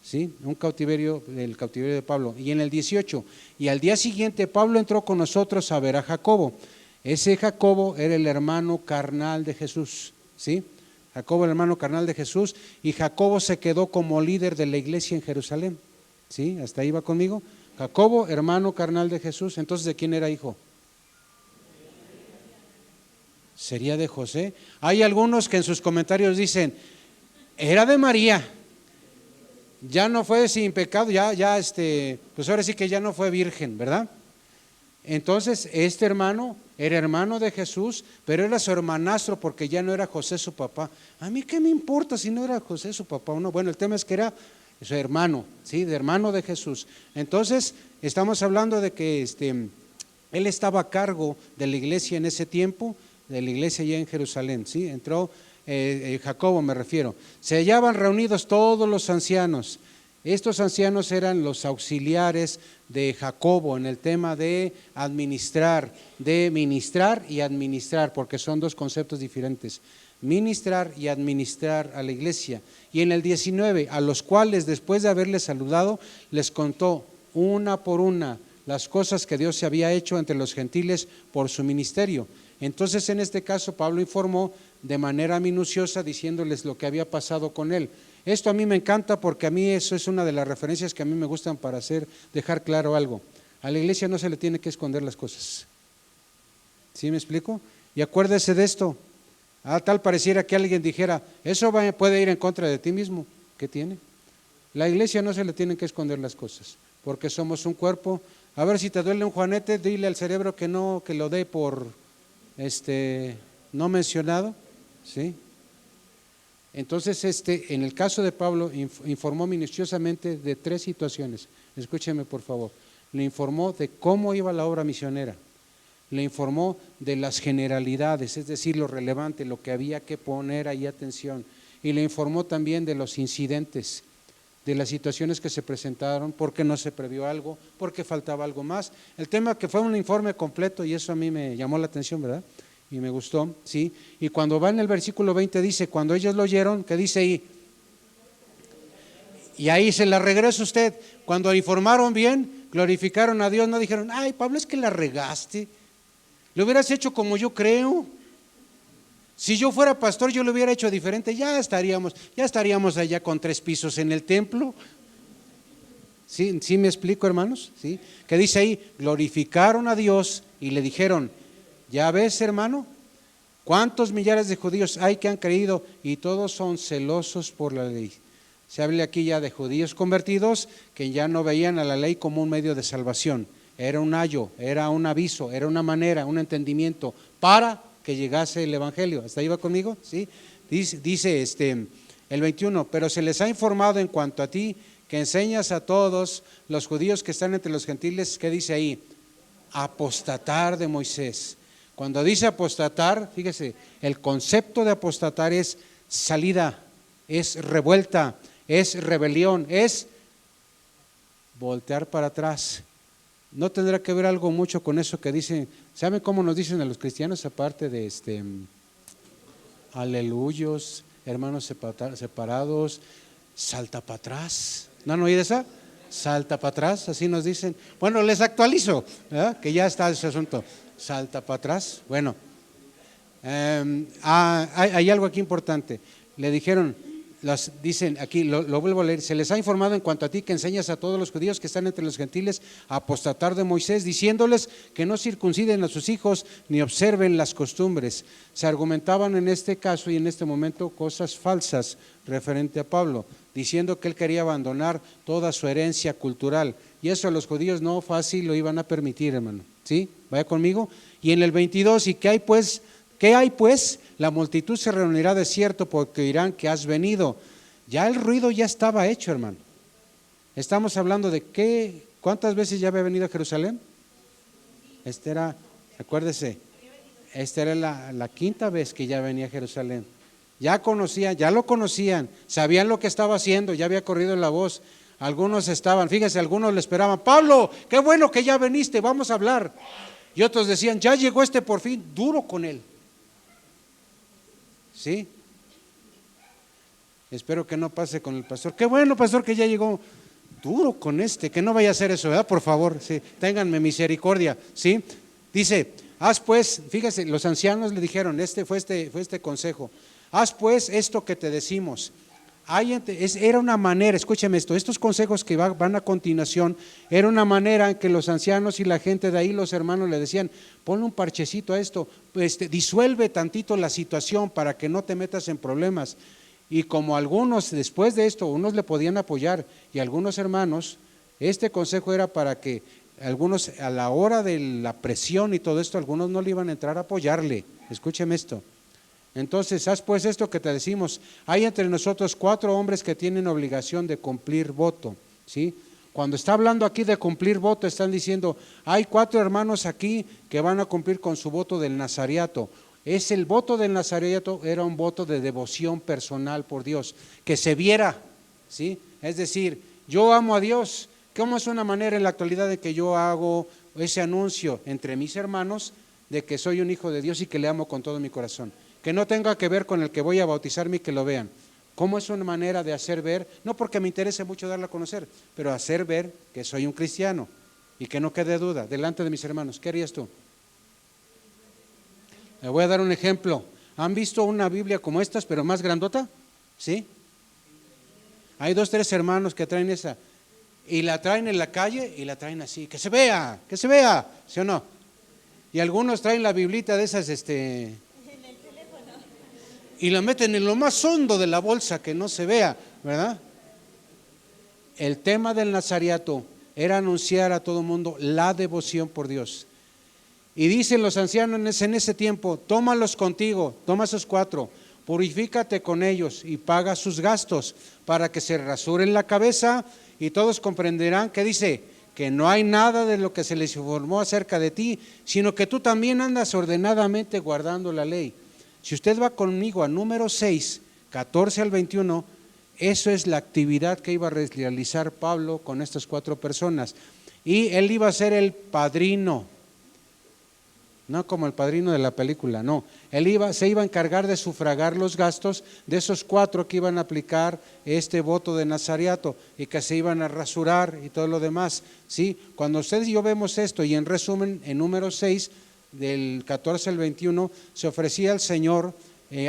¿sí? Un cautiverio, el cautiverio de Pablo. Y en el 18, y al día siguiente Pablo entró con nosotros a ver a Jacobo. Ese Jacobo era el hermano carnal de Jesús, ¿sí? Jacobo, el hermano carnal de Jesús, y Jacobo se quedó como líder de la iglesia en Jerusalén, ¿sí? Hasta ahí va conmigo. Jacobo, hermano carnal de Jesús. Entonces, ¿de quién era hijo? Sería de José. Hay algunos que en sus comentarios dicen, era de María, ya no fue sin pecado, pues ahora sí que ya no fue virgen, ¿verdad? Entonces, este hermano era hermano de Jesús, pero era su hermanastro porque ya no era José su papá. A mí qué me importa si no era José su papá o no. Bueno, el tema es que era su hermano, ¿sí? De hermano de Jesús. Entonces, estamos hablando de que él estaba a cargo de la iglesia en ese tiempo, de la iglesia ya en Jerusalén, ¿sí? Entró Jacobo, me refiero. Se hallaban reunidos todos los ancianos. Estos ancianos eran los auxiliares de Jacobo en el tema de administrar, de ministrar y administrar, porque son dos conceptos diferentes, ministrar y administrar a la iglesia. Y en el 19, a los cuales después de haberles saludado, les contó una por una las cosas que Dios se había hecho entre los gentiles por su ministerio. Entonces, en este caso, Pablo informó de manera minuciosa diciéndoles lo que había pasado con él. Esto a mí me encanta porque a mí eso es una de las referencias que a mí me gustan para dejar claro algo. A la iglesia no se le tiene que esconder las cosas. ¿Sí me explico? Y acuérdese de esto. Tal pareciera que alguien dijera, eso puede ir en contra de ti mismo. ¿Qué tiene? La iglesia no se le tienen que esconder las cosas, porque somos un cuerpo. A ver, si te duele un juanete, dile al cerebro que no, que lo dé por no mencionado, ¿sí? Entonces, en el caso de Pablo, informó minuciosamente de 3 situaciones. Escúcheme, por favor. Le informó de cómo iba la obra misionera. Le informó de las generalidades, es decir, lo relevante, lo que había que poner ahí atención. Y le informó también de los incidentes, de las situaciones que se presentaron, porque no se previó algo, porque faltaba algo más. El tema que fue un informe completo, y eso a mí me llamó la atención, ¿verdad? Y me gustó, ¿sí? Y cuando va en el versículo 20 dice, cuando ellos lo oyeron, ¿qué dice ahí? Y ahí se la regresa usted. Cuando informaron bien, glorificaron a Dios, no dijeron, ay, Pablo, es que la regaste, lo hubieras hecho como yo creo. Si yo fuera pastor, yo lo hubiera hecho diferente, ya estaríamos allá con 3 pisos en el templo. ¿Sí me explico, hermanos? ¿Sí? ¿Qué dice ahí? Glorificaron a Dios y le dijeron, ya ves, hermano, cuántos millares de judíos hay que han creído y todos son celosos por la ley. Se habla aquí ya de judíos convertidos que ya no veían a la ley como un medio de salvación. Era un ayo, era un aviso, era una manera, un entendimiento para que llegase el evangelio. ¿Hasta ahí va conmigo? ¿Sí? Dice el 21, pero se les ha informado en cuanto a ti que enseñas a todos los judíos que están entre los gentiles, ¿qué dice ahí? Apostatar de Moisés. Cuando dice apostatar, fíjese, el concepto de apostatar es salida, es revuelta, es rebelión, es voltear para atrás. No tendrá que ver algo mucho con eso que dicen. ¿Saben cómo nos dicen a los cristianos aparte de aleluyos, hermanos separados, salta para atrás. ¿No han oído esa? Salta para atrás, así nos dicen. Bueno, les actualizo, ¿verdad? Que ya está ese asunto. Salta para atrás. Bueno, hay algo aquí importante. Le dijeron, dicen aquí, lo vuelvo a leer, se les ha informado en cuanto a ti que enseñas a todos los judíos que están entre los gentiles a apostatar de Moisés, diciéndoles que no circunciden a sus hijos ni observen las costumbres. Se argumentaban en este caso y en este momento cosas falsas referente a Pablo, diciendo que él quería abandonar toda su herencia cultural, y eso a los judíos no fácil lo iban a permitir, hermano. ¿Sí? Vaya conmigo. Y en el 22, ¿y qué hay pues? ¿Qué hay pues? La multitud se reunirá de cierto porque dirán que has venido. Ya el ruido ya estaba hecho, hermano. Estamos hablando de qué, ¿cuántas veces ya había venido a Jerusalén? Acuérdese, esta era la quinta vez que ya venía a Jerusalén. Ya conocían, ya lo conocían, sabían lo que estaba haciendo, ya había corrido la voz. Algunos estaban, fíjense, algunos le esperaban, Pablo, qué bueno que ya veniste, vamos a hablar. Y otros decían, ya llegó este por fin, duro con él. ¿Sí? Espero que no pase con el pastor. Qué bueno, pastor, que ya llegó. Duro con que no vaya a hacer eso, ¿verdad? Por favor, sí, ténganme misericordia, ¿sí? Dice, haz pues, fíjese, los ancianos le dijeron, fue este consejo, haz pues esto que te decimos. Era una manera, escúcheme esto, estos consejos que van a continuación, era una manera en que los ancianos y la gente de ahí, los hermanos le decían, ponle un parchecito a esto, disuelve tantito la situación para que no te metas en problemas. Y como algunos después de esto, unos le podían apoyar y algunos hermanos, este consejo era para que algunos a la hora de la presión y todo esto, algunos no le iban a entrar a apoyarle. Escúcheme esto. Entonces, haz pues esto que te decimos, hay entre nosotros 4 hombres que tienen obligación de cumplir voto, ¿sí? Cuando está hablando aquí de cumplir voto, están diciendo, hay 4 hermanos aquí que van a cumplir con su voto del nazareato. El voto del nazareato era un voto de devoción personal por Dios, que se viera, ¿sí? Es decir, yo amo a Dios. ¿Cómo es una manera en la actualidad de que yo hago ese anuncio entre mis hermanos de que soy un hijo de Dios y que le amo con todo mi corazón? Que no tenga que ver con el que voy a bautizarme y que lo vean. ¿Cómo es una manera de hacer ver? No porque me interese mucho darla a conocer, pero hacer ver que soy un cristiano y que no quede duda delante de mis hermanos. ¿Qué harías tú? Le voy a dar un ejemplo. ¿Han visto una Biblia como estas, pero más grandota? ¿Sí? Hay 2, 3 hermanos que traen esa y la traen en la calle y la traen así, que se vea, ¿sí o no? Y algunos traen la biblita de esas, y la meten en lo más hondo de la bolsa que no se vea, ¿verdad? El tema del nazareato era anunciar a todo mundo la devoción por Dios. Y dicen los ancianos en ese tiempo, tómalos contigo, toma esos 4, purifícate con ellos y paga sus gastos para que se rasuren la cabeza y todos comprenderán que dice que no hay nada de lo que se les informó acerca de ti, sino que tú también andas ordenadamente guardando la ley. Si usted va conmigo a número 6, 14 al 21, eso es la actividad que iba a realizar Pablo con estas 4 personas. Y él iba a ser el padrino, no como el padrino de la película, no. Se iba a encargar de sufragar los gastos de esos 4 que iban a aplicar este voto de nazareato y que se iban a rasurar y todo lo demás. ¿Sí? Cuando ustedes y yo vemos esto, y en resumen, en número 6, del 14 al 21, se ofrecía al Señor,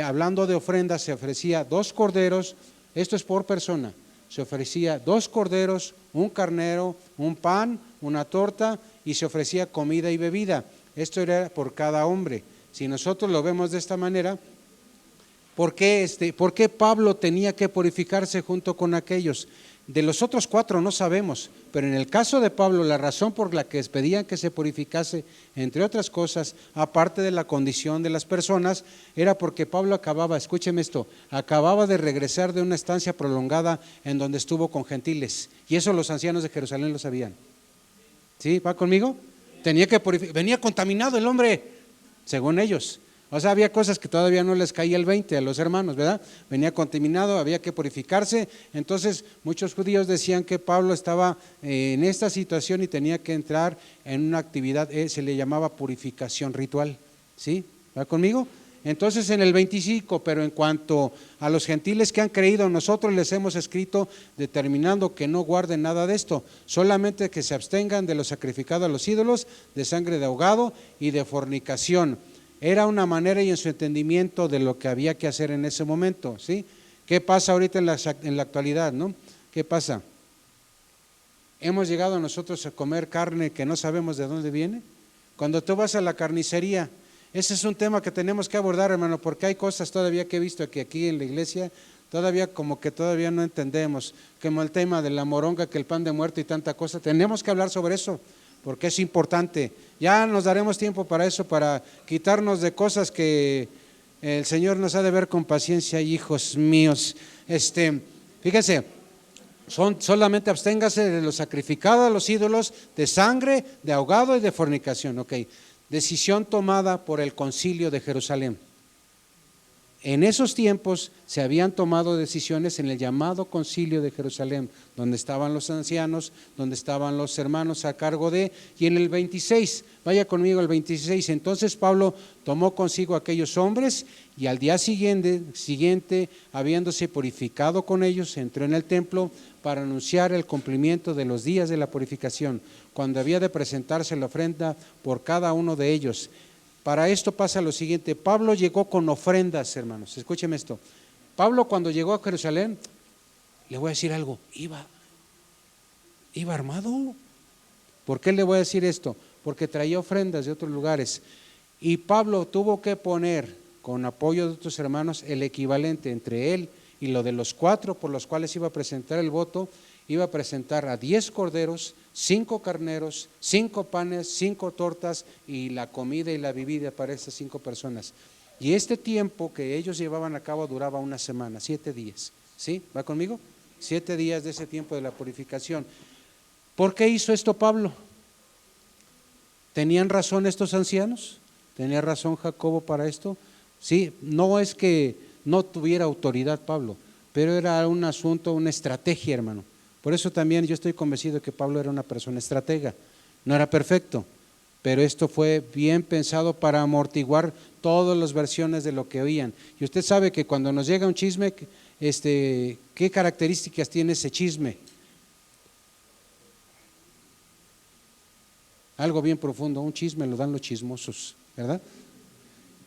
hablando de ofrendas, se ofrecía 2 corderos, esto es por persona, se ofrecía 2 corderos, un carnero, un pan, una torta, y se ofrecía comida y bebida. Esto era por cada hombre. Si nosotros lo vemos de esta manera, ¿por qué Pablo tenía que purificarse junto con aquellos? De los otros 4 no sabemos, pero en el caso de Pablo, la razón por la que pedían que se purificase, entre otras cosas, aparte de la condición de las personas, era porque Pablo escúcheme esto, acababa de regresar de una estancia prolongada en donde estuvo con gentiles, y eso los ancianos de Jerusalén lo sabían. ¿Sí? ¿Va conmigo? Tenía que purificar, venía contaminado el hombre, según ellos. O sea, había cosas que todavía no les caía el 20 a los hermanos, ¿verdad? Venía contaminado, había que purificarse. Entonces, muchos judíos decían que Pablo estaba en esta situación y tenía que entrar en una actividad, se le llamaba purificación ritual. ¿Sí? ¿Va conmigo? Entonces en el 25, pero en cuanto a los gentiles que han creído, nosotros les hemos escrito determinando que no guarden nada de esto, solamente que se abstengan de lo sacrificado a los ídolos, de sangre de ahogado y de fornicación. Era una manera y en su entendimiento de lo que había que hacer en ese momento, ¿sí? ¿Qué pasa ahorita en la actualidad, no? ¿Qué pasa? Hemos llegado nosotros a comer carne que no sabemos de dónde viene. Cuando tú vas a la carnicería, ese es un tema que tenemos que abordar, hermano, porque hay cosas todavía que he visto que aquí en la iglesia, todavía como que todavía no entendemos, como el tema de la moronga, que el pan de muerto y tanta cosa. Tenemos que hablar sobre eso, porque es importante. Ya nos daremos tiempo para eso, para quitarnos de cosas que el Señor nos ha de ver con paciencia, hijos míos. Fíjense, solamente absténgase de lo sacrificado a los ídolos, de sangre, de ahogado y de fornicación. Ok, decisión tomada por el Concilio de Jerusalén. En esos tiempos se habían tomado decisiones en el llamado Concilio de Jerusalén, donde estaban los ancianos, donde estaban los hermanos a cargo de, y en el 26, vaya conmigo al 26, entonces Pablo tomó consigo a aquellos hombres y al día siguiente, habiéndose purificado con ellos, entró en el templo para anunciar el cumplimiento de los días de la purificación, cuando había de presentarse la ofrenda por cada uno de ellos. Para esto pasa lo siguiente, Pablo llegó con ofrendas, hermanos, escúcheme esto. Pablo cuando llegó a Jerusalén, le voy a decir algo, iba armado. ¿Por qué le voy a decir esto? Porque traía ofrendas de otros lugares. Y Pablo tuvo que poner, con apoyo de otros hermanos, el equivalente entre él y lo de los 4 por los cuales iba a presentar el voto. Iba a presentar a 10 corderos, 5 carneros, 5 panes, 5 tortas y la comida y la bebida para estas 5 personas. Y este tiempo que ellos llevaban a cabo duraba una semana, 7 días. ¿Sí? ¿Va conmigo? 7 días de ese tiempo de la purificación. ¿Por qué hizo esto Pablo? ¿Tenían razón estos ancianos? ¿Tenía razón Jacobo para esto? Sí, no es que no tuviera autoridad Pablo, pero era un asunto, una estrategia, hermano. Por eso también yo estoy convencido de que Pablo era una persona estratega, no era perfecto, pero esto fue bien pensado para amortiguar todas las versiones de lo que oían. Y usted sabe que cuando nos llega un chisme, ¿qué características tiene ese chisme? Algo bien profundo, un chisme lo dan los chismosos, ¿verdad?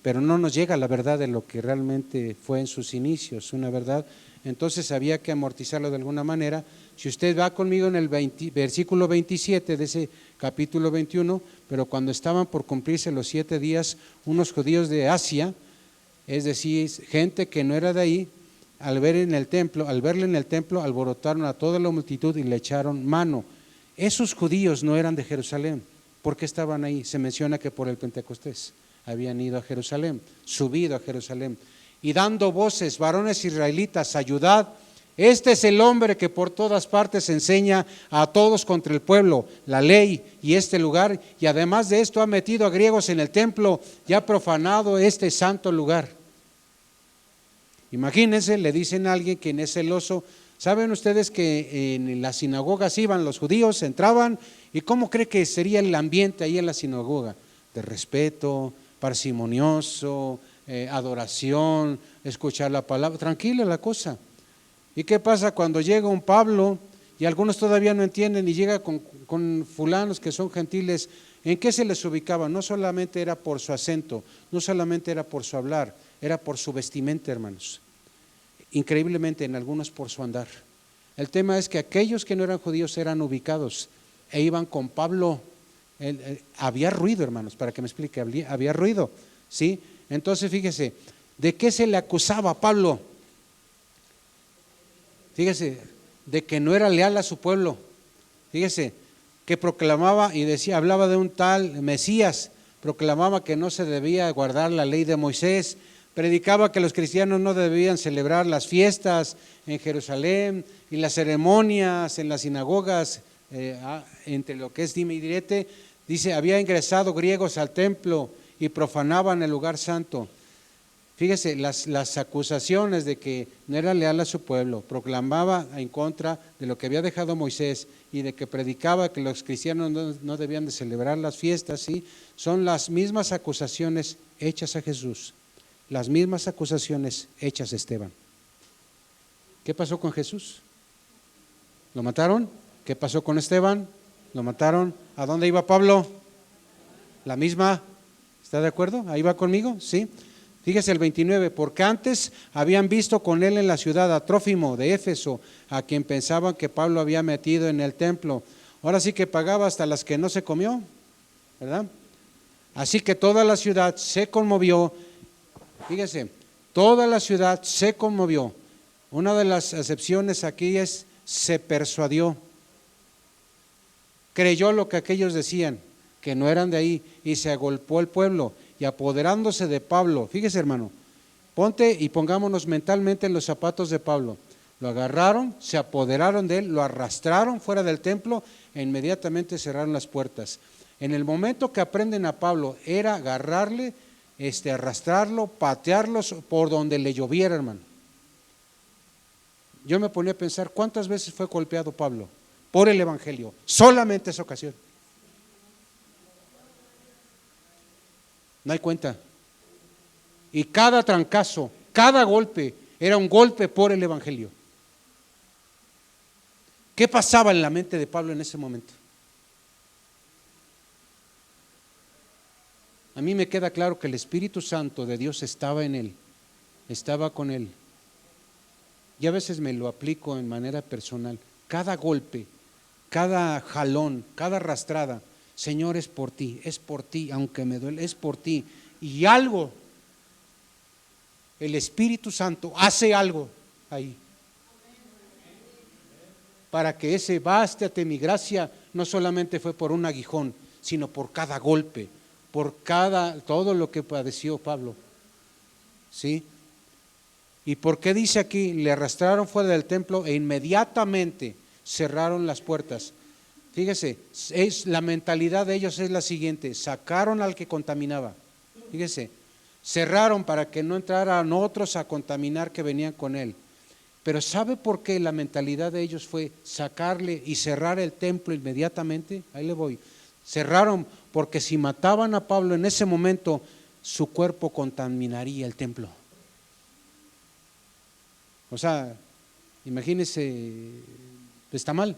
Pero no nos llega la verdad de lo que realmente fue en sus inicios, una verdad. Entonces había que amortizarlo de alguna manera. Si usted va conmigo en el versículo 27 de ese capítulo 21, pero cuando estaban por cumplirse los 7 días, unos judíos de Asia, es decir, gente que no era de ahí, al verle en el templo, alborotaron a toda la multitud y le echaron mano. Esos judíos no eran de Jerusalén. ¿Por qué estaban ahí? Se menciona que por el Pentecostés habían ido a Jerusalén, subido a Jerusalén, y dando voces, varones israelitas, ayudad, este es el hombre que por todas partes enseña a todos contra el pueblo, la ley y este lugar, y además de esto ha metido a griegos en el templo y ha profanado este santo lugar. Imagínense, le dicen a alguien que es celoso. ¿Saben ustedes que en las sinagogas iban los judíos, entraban, y cómo cree que sería el ambiente ahí en la sinagoga? De respeto, parsimonioso, adoración, escuchar la palabra, tranquila la cosa. ¿Y qué pasa cuando llega un Pablo y algunos todavía no entienden y llega con fulanos que son gentiles? ¿En qué se les ubicaba? No solamente era por su acento, no solamente era por su hablar, era por su vestimenta, hermanos. Increíblemente en algunos por su andar. El tema es que aquellos que no eran judíos eran ubicados e iban con Pablo. Había ruido, hermanos, para que me explique, había ruido, ¿sí? Entonces fíjese, ¿de qué se le acusaba a Pablo? Fíjese, de que no era leal a su pueblo. Fíjese, que proclamaba y decía, hablaba de un tal Mesías, proclamaba que no se debía guardar la ley de Moisés, predicaba que los cristianos no debían celebrar las fiestas en Jerusalén y las ceremonias en las sinagogas, entre lo que es dime y direte. Dice, había ingresado griegos al templo y profanaban el lugar santo. Fíjese, las acusaciones de que no era leal a su pueblo, proclamaba en contra de lo que había dejado Moisés y de que predicaba que los cristianos no debían de celebrar las fiestas, ¿sí? Son las mismas acusaciones hechas a Jesús. las mismas acusaciones hechas a Esteban. ¿Qué pasó con Jesús? ¿Lo mataron? ¿Qué pasó con Esteban? ¿Lo mataron? ¿A dónde iba Pablo? La misma. ¿Está de acuerdo? ¿Ahí va conmigo? Sí. Fíjese el 29, porque antes habían visto con él en la ciudad a Trófimo de Éfeso, a quien pensaban que Pablo había metido en el templo. Ahora sí que pagaba hasta las que no se comió, ¿verdad? Así que toda la ciudad se conmovió. Fíjese, toda la ciudad se conmovió. Una de las acepciones aquí es se persuadió. Creyó lo que aquellos decían, que no eran de ahí, y se agolpó el pueblo, y apoderándose de Pablo, fíjese hermano, ponte y pongámonos mentalmente en los zapatos de Pablo. Lo agarraron, se apoderaron de él, lo arrastraron fuera del templo e inmediatamente cerraron las puertas. En el momento que aprenden a Pablo era agarrarle, arrastrarlo, patearlos por donde le lloviera, hermano. Yo me ponía a pensar, ¿cuántas veces fue golpeado Pablo por el evangelio? Solamente esa ocasión. No hay cuenta. Y cada trancazo, cada golpe, era un golpe por el evangelio. ¿Qué pasaba en la mente de Pablo en ese momento? A mí me queda claro que el Espíritu Santo de Dios estaba en él, estaba con él. Y a veces me lo aplico en manera personal. Cada golpe, cada jalón, cada arrastrada, Señor, es por ti, aunque me duele, es por ti. Y algo, el Espíritu Santo hace algo ahí. Para que ese bástate mi gracia no solamente fue por un aguijón, sino por cada golpe, por todo lo que padeció Pablo. ¿Sí? ¿Y por qué dice aquí? Le arrastraron fuera del templo e inmediatamente cerraron las puertas. Fíjese, la mentalidad de ellos es la siguiente: sacaron al que contaminaba. Fíjese, cerraron para que no entraran otros a contaminar que venían con él. Pero ¿sabe por qué la mentalidad de ellos fue sacarle y cerrar el templo inmediatamente? Ahí le voy. Cerraron porque si mataban a Pablo en ese momento, su cuerpo contaminaría el templo. O sea, imagínese, está mal.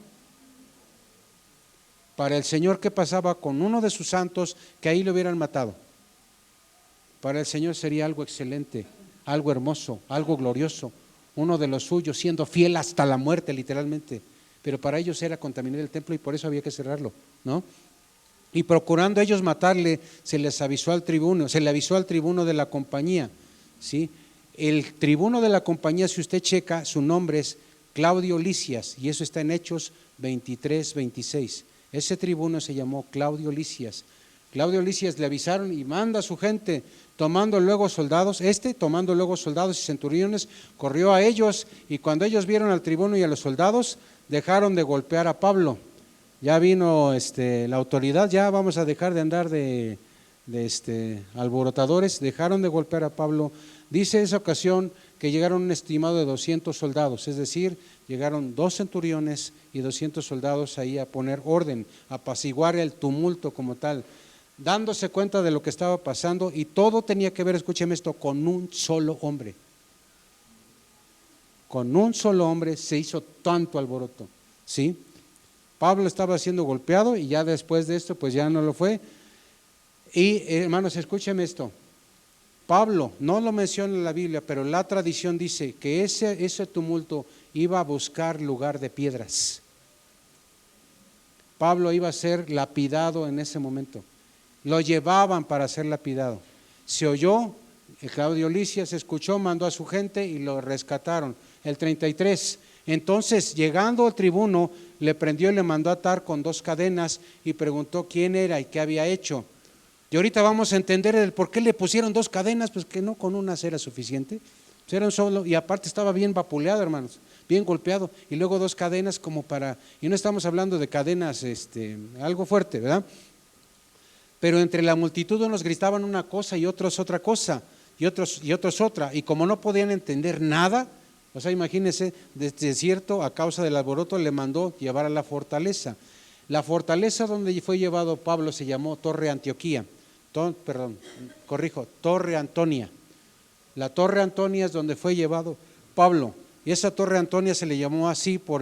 Para el Señor, ¿qué pasaba con uno de sus santos que ahí lo hubieran matado? Para el Señor sería algo excelente, algo hermoso, algo glorioso. Uno de los suyos siendo fiel hasta la muerte, literalmente. Pero para ellos era contaminar el templo y por eso había que cerrarlo, ¿no? Y procurando ellos matarle, se le avisó al tribuno de la compañía, ¿sí? El tribuno de la compañía, si usted checa, su nombre es Claudio Lisias, y eso está en Hechos 23, 26. Ese tribuno se llamó Claudio Lisias. Claudio Lisias le avisaron y manda a su gente, tomando luego soldados y centuriones, corrió a ellos, y cuando ellos vieron al tribuno y a los soldados, dejaron de golpear a Pablo. Ya vino la autoridad, ya vamos a dejar de andar de alborotadores, dejaron de golpear a Pablo. Dice esa ocasión que llegaron un estimado de 200 soldados, es decir, llegaron 2 centuriones y 200 soldados ahí a poner orden, a apaciguar el tumulto como tal, dándose cuenta de lo que estaba pasando, y todo tenía que ver, escúcheme esto, con un solo hombre. Con un solo hombre se hizo tanto alboroto, ¿sí? Pablo estaba siendo golpeado y ya después de esto pues ya no lo fue. Y hermanos, escúcheme esto. Pablo no lo menciona en la Biblia, pero la tradición dice que ese tumulto iba a buscar lugar de piedras. Pablo iba a ser lapidado en ese momento. Lo llevaban para ser lapidado. Se oyó, Claudio Lisias escuchó, mandó a su gente y lo rescataron. El 33. Entonces, llegando al tribuno, le prendió y le mandó atar con 2 cadenas y preguntó quién era y qué había hecho. Y ahorita vamos a entender el por qué le pusieron 2 cadenas, pues que no con una era suficiente. Pues era un solo, y aparte estaba bien vapuleado, hermanos, bien golpeado, y luego 2 cadenas como para, y no estamos hablando de cadenas, algo fuerte, ¿verdad? Pero entre la multitud unos gritaban una cosa y otros otra cosa, y otros otra, y como no podían entender nada, o sea, imagínense, desde desierto a causa del alboroto le mandó llevar a la fortaleza. La fortaleza donde fue llevado Pablo se llamó Torre Antioquía, Torre Antonia. la Torre Antonias, donde fue llevado Pablo. Y esa Torre Antonia se le llamó así por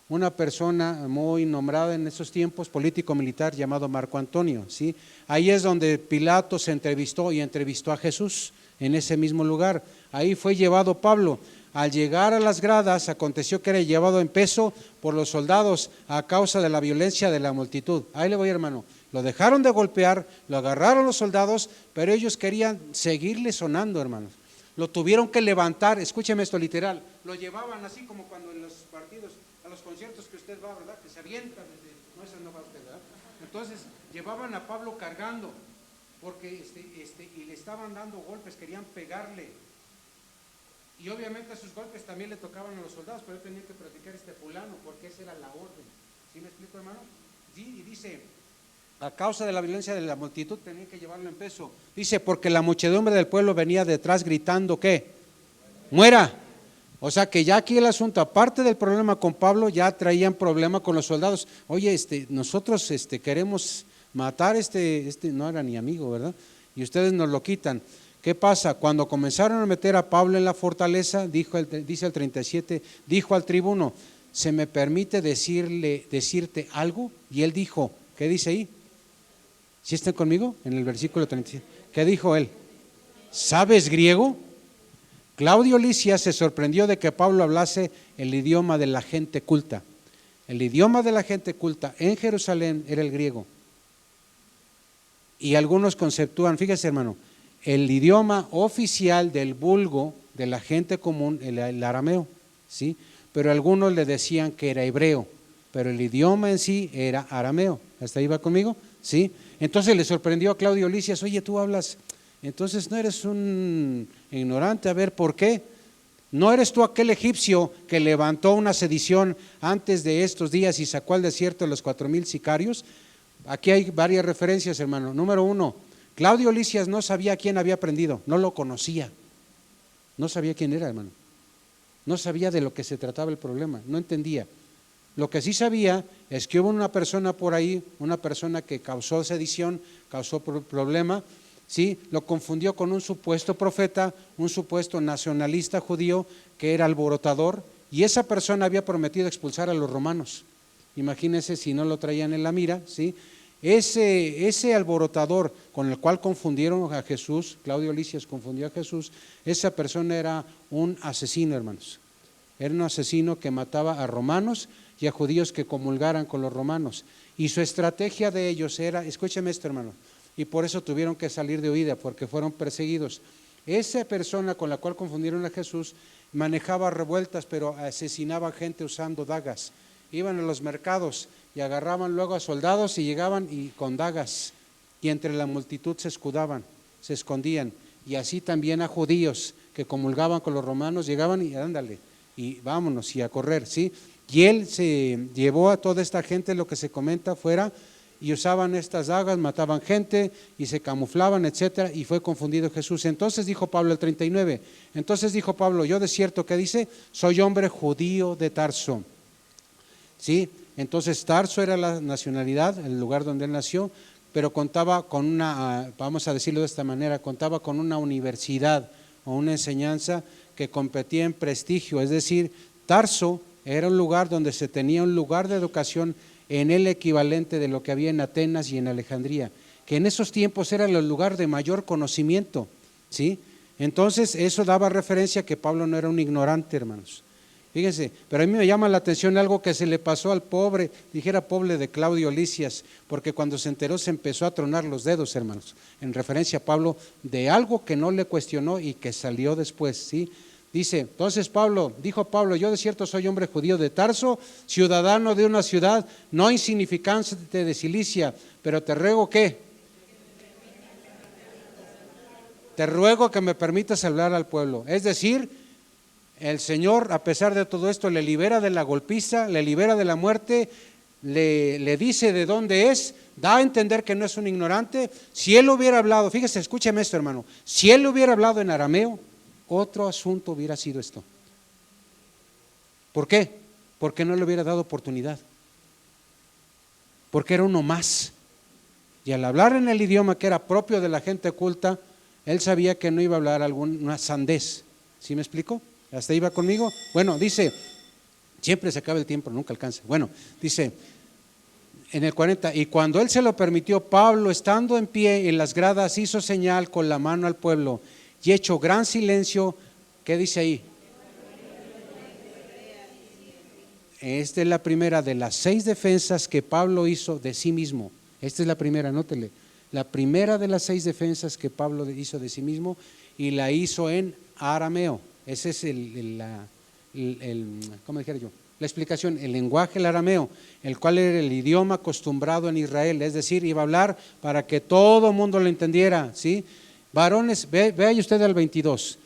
una persona muy nombrada en esos tiempos, político-militar, llamado Marco Antonio, ¿sí? Ahí es donde Pilato se entrevistó y entrevistó a Jesús, en ese mismo lugar. Ahí fue llevado Pablo. Al llegar a las gradas, aconteció que era llevado en peso por los soldados a causa de la violencia de la multitud. Ahí le voy, hermano. Lo dejaron de golpear, lo agarraron los soldados, pero ellos querían seguirle sonando, hermanos. Lo tuvieron que levantar, escúcheme esto literal, lo llevaban así como cuando en los partidos, a los conciertos que usted va, ¿verdad? Que se avientan, no, esa no va usted, ¿verdad? Entonces, llevaban a Pablo cargando, porque y le estaban dando golpes, querían pegarle. Y obviamente a sus golpes también le tocaban a los soldados, pero él tenía que practicar fulano, porque esa era la orden. ¿Sí me explico, hermano? Sí, y dice, a causa de la violencia de la multitud tenía que llevarlo en peso. Dice, porque la muchedumbre del pueblo venía detrás gritando, ¿qué? Muera. O sea que ya aquí el asunto, aparte del problema con Pablo, ya traían problema con los soldados. Oye, nosotros queremos matar no era ni amigo, ¿verdad? Y ustedes nos lo quitan. ¿Qué pasa? Cuando comenzaron a meter a Pablo en la fortaleza, dice el 37, dijo al tribuno, ¿se me permite decirte algo? Y él dijo, ¿qué dice ahí? ¿Sí están conmigo? En el versículo 37. ¿Qué dijo él? ¿Sabes griego? Claudio Lisias se sorprendió de que Pablo hablase el idioma de la gente culta. El idioma de la gente culta en Jerusalén era el griego. Y algunos conceptúan, fíjese hermano, el idioma oficial del vulgo, de la gente común, el arameo, ¿sí? Pero algunos le decían que era hebreo, pero el idioma en sí era arameo. ¿Hasta ahí va conmigo? ¿Sí? Entonces le sorprendió a Claudio Lisias, oye, tú hablas, entonces no eres un ignorante, a ver, ¿por qué? ¿No eres tú aquel egipcio que levantó una sedición antes de estos días y sacó al desierto a los 4,000 sicarios? Aquí hay varias referencias, hermano. Número 1, Claudio Lisias no sabía quién había aprendido, no lo conocía, no sabía quién era, hermano, no sabía de lo que se trataba el problema, no entendía. Lo que sí sabía es que hubo una persona por ahí, una persona que causó sedición, causó problema, ¿sí? Lo confundió con un supuesto profeta, un supuesto nacionalista judío que era alborotador, y esa persona había prometido expulsar a los romanos. Imagínense si no lo traían en la mira, ¿sí? Ese alborotador con el cual confundieron a Jesús, Claudio Lisias confundió a Jesús, esa persona era un asesino, hermanos. Era un asesino que mataba a romanos y a judíos que comulgaran con los romanos. Y su estrategia de ellos era, escúcheme esto, hermano, y por eso tuvieron que salir de huida, porque fueron perseguidos. Esa persona con la cual confundieron a Jesús manejaba revueltas, pero asesinaba gente usando dagas. Iban a los mercados y agarraban luego a soldados y llegaban y con dagas, y entre la multitud se escudaban, se escondían. Y así también a judíos que comulgaban con los romanos, llegaban y ándale, y vámonos, y a correr, ¿sí? Y él se llevó a toda esta gente, lo que se comenta fuera, y usaban estas dagas, mataban gente y se camuflaban, etcétera, y fue confundido Jesús. Entonces dijo Pablo, el 39, entonces dijo Pablo, yo de cierto, ¿qué dice? Soy hombre judío de Tarso, ¿sí? Entonces Tarso era la nacionalidad, el lugar donde él nació, pero contaba con una, vamos a decirlo de esta manera, contaba con una universidad o una enseñanza que competía en prestigio, es decir, Tarso era un lugar donde se tenía un lugar de educación en el equivalente de lo que había en Atenas y en Alejandría, que en esos tiempos era el lugar de mayor conocimiento, ¿sí? Entonces eso daba referencia a que Pablo no era un ignorante, hermanos. Fíjense, pero a mí me llama la atención algo que se le pasó al pobre, dijera pobre de Claudio Lisias, porque cuando se enteró se empezó a tronar los dedos, hermanos, en referencia a Pablo, de algo que no le cuestionó y que salió después, ¿sí? Dice, entonces dijo Pablo, yo de cierto soy hombre judío de Tarso, ciudadano de una ciudad no insignificante de Cilicia, pero te ruego ¿qué? Te ruego que me permitas hablar al pueblo. Es decir, el Señor, a pesar de todo esto, le libera de la golpiza, le libera de la muerte, le dice de dónde es, da a entender que no es un ignorante. Si él hubiera hablado, fíjese, escúcheme esto, hermano, si él hubiera hablado en arameo, otro asunto hubiera sido esto. ¿Por qué? Porque no le hubiera dado oportunidad. Porque era uno más. Y al hablar en el idioma que era propio de la gente culta, Él sabía que no iba a hablar alguna sandez. ¿Sí me explico? ¿Hasta iba conmigo? Bueno, dice, siempre se acaba el tiempo, nunca alcanza. Bueno, dice en el 40, y cuando él se lo permitió, Pablo, estando en pie en las gradas, hizo señal con la mano al pueblo y hecho gran silencio. ¿Qué dice ahí? Esta es la primera de las 6 defensas que Pablo hizo de sí mismo. Esta es la primera, anótele. La primera de las 6 defensas que Pablo hizo de sí mismo, y la hizo en arameo. Ese es ¿cómo dijera yo? La explicación, el lenguaje, el arameo, el cual era el idioma acostumbrado en Israel, es decir, iba a hablar para que todo el mundo lo entendiera, ¿sí? Varones, vea usted al 22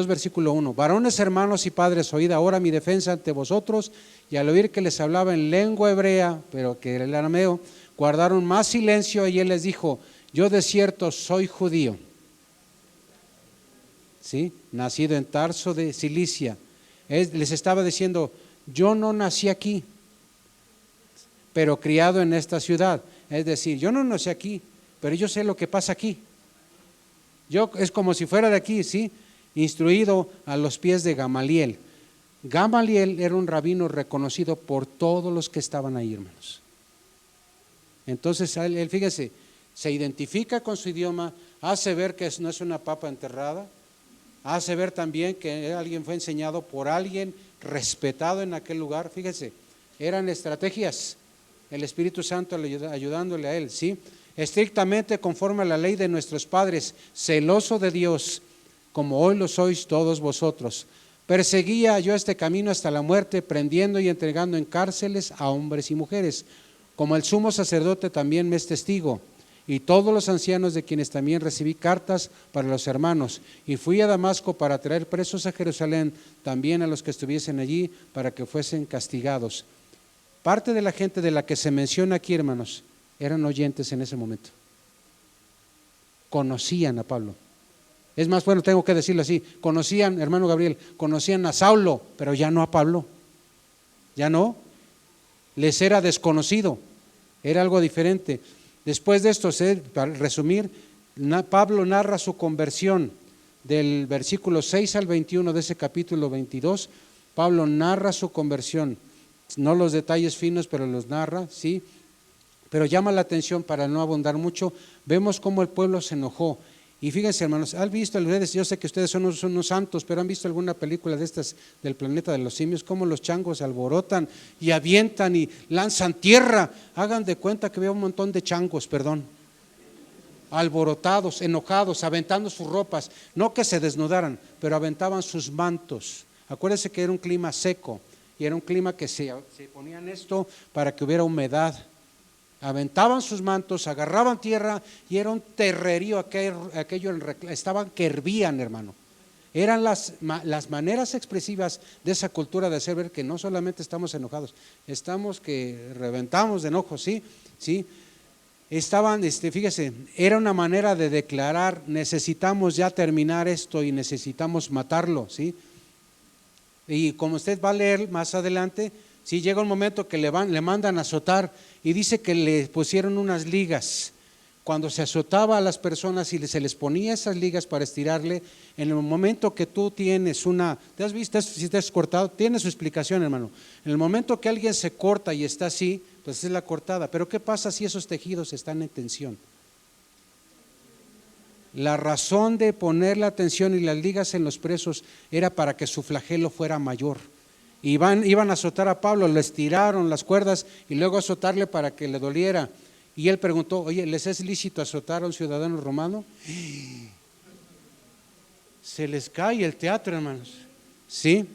versículo 1, varones, hermanos y padres, oíd ahora mi defensa ante vosotros. Y al oír que les hablaba en lengua hebrea, pero que era el arameo, guardaron más silencio, y él les dijo, yo de cierto soy judío, ¿sí? Nacido en Tarso de Cilicia. Les estaba diciendo, yo no nací aquí, pero criado en esta ciudad. Es decir, yo no nací aquí, pero yo sé lo que pasa aquí. Yo es como si fuera de aquí, ¿sí? Instruido a los pies de Gamaliel. Gamaliel era un rabino reconocido por todos los que estaban ahí, hermanos. Entonces él, fíjese, se identifica con su idioma, hace ver que no es una papa enterrada, hace ver también que alguien fue enseñado por alguien respetado en aquel lugar. Fíjese, eran estrategias, el Espíritu Santo ayudándole a él, ¿sí? Estrictamente conforme a la ley de nuestros padres, celoso de Dios, como hoy lo sois todos vosotros. Perseguía yo este camino hasta la muerte, prendiendo y entregando en cárceles a hombres y mujeres, como el sumo sacerdote también me es testigo, y todos los ancianos, de quienes también recibí cartas para los hermanos. Y fui a Damasco para traer presos a Jerusalén, también a los que estuviesen allí, para que fuesen castigados. Parte de la gente de la que se menciona aquí, hermanos, eran oyentes en ese momento. Conocían a Pablo. Es más, bueno, tengo que decirlo así, conocían, hermano Gabriel, conocían a Saulo, pero ya no a Pablo. Ya no, les era desconocido, era algo diferente. Después de esto, para resumir, Pablo narra su conversión del versículo 6 al 21 de ese capítulo 22. Pablo narra su conversión, no los detalles finos, pero los narra, ¿sí? Pero llama la atención, para no abundar mucho, vemos cómo el pueblo se enojó. Y fíjense, hermanos, ¿han visto ustedes? Yo sé que ustedes son unos santos, pero ¿han visto alguna película de estas del planeta de los simios? Cómo los changos se alborotan y avientan y lanzan tierra. Hagan de cuenta que veo un montón de changos, alborotados, enojados, aventando sus ropas. No que se desnudaran, pero aventaban sus mantos. Acuérdense que era un clima seco y era un clima que se ponían esto para que hubiera humedad. Aventaban sus mantos, agarraban tierra, y era un terrerío aquello estaban que hervían, hermano. Eran las maneras expresivas de esa cultura de hacer ver que no solamente estamos enojados, estamos que reventamos de enojo, ¿sí? ¿Sí? Estaban, fíjese, era una manera de declarar, necesitamos ya terminar esto y necesitamos matarlo, ¿sí? Y como usted va a leer más adelante, sí, llega un momento que le mandan a azotar, y dice que le pusieron unas ligas. Cuando se azotaba a las personas y se les ponía esas ligas para estirarle, en el momento que tú tienes ¿te has visto si te has cortado? Tiene su explicación, hermano. En el momento que alguien se corta y está así, pues es la cortada. Pero ¿qué pasa si esos tejidos están en tensión? La razón de poner la tensión y las ligas en los presos era para que su flagelo fuera mayor. Iban a azotar a Pablo, le estiraron las cuerdas y luego azotarle para que le doliera. Y él preguntó, oye, ¿les es lícito azotar a un ciudadano romano? Se les cae el teatro, hermanos. ¿Sí?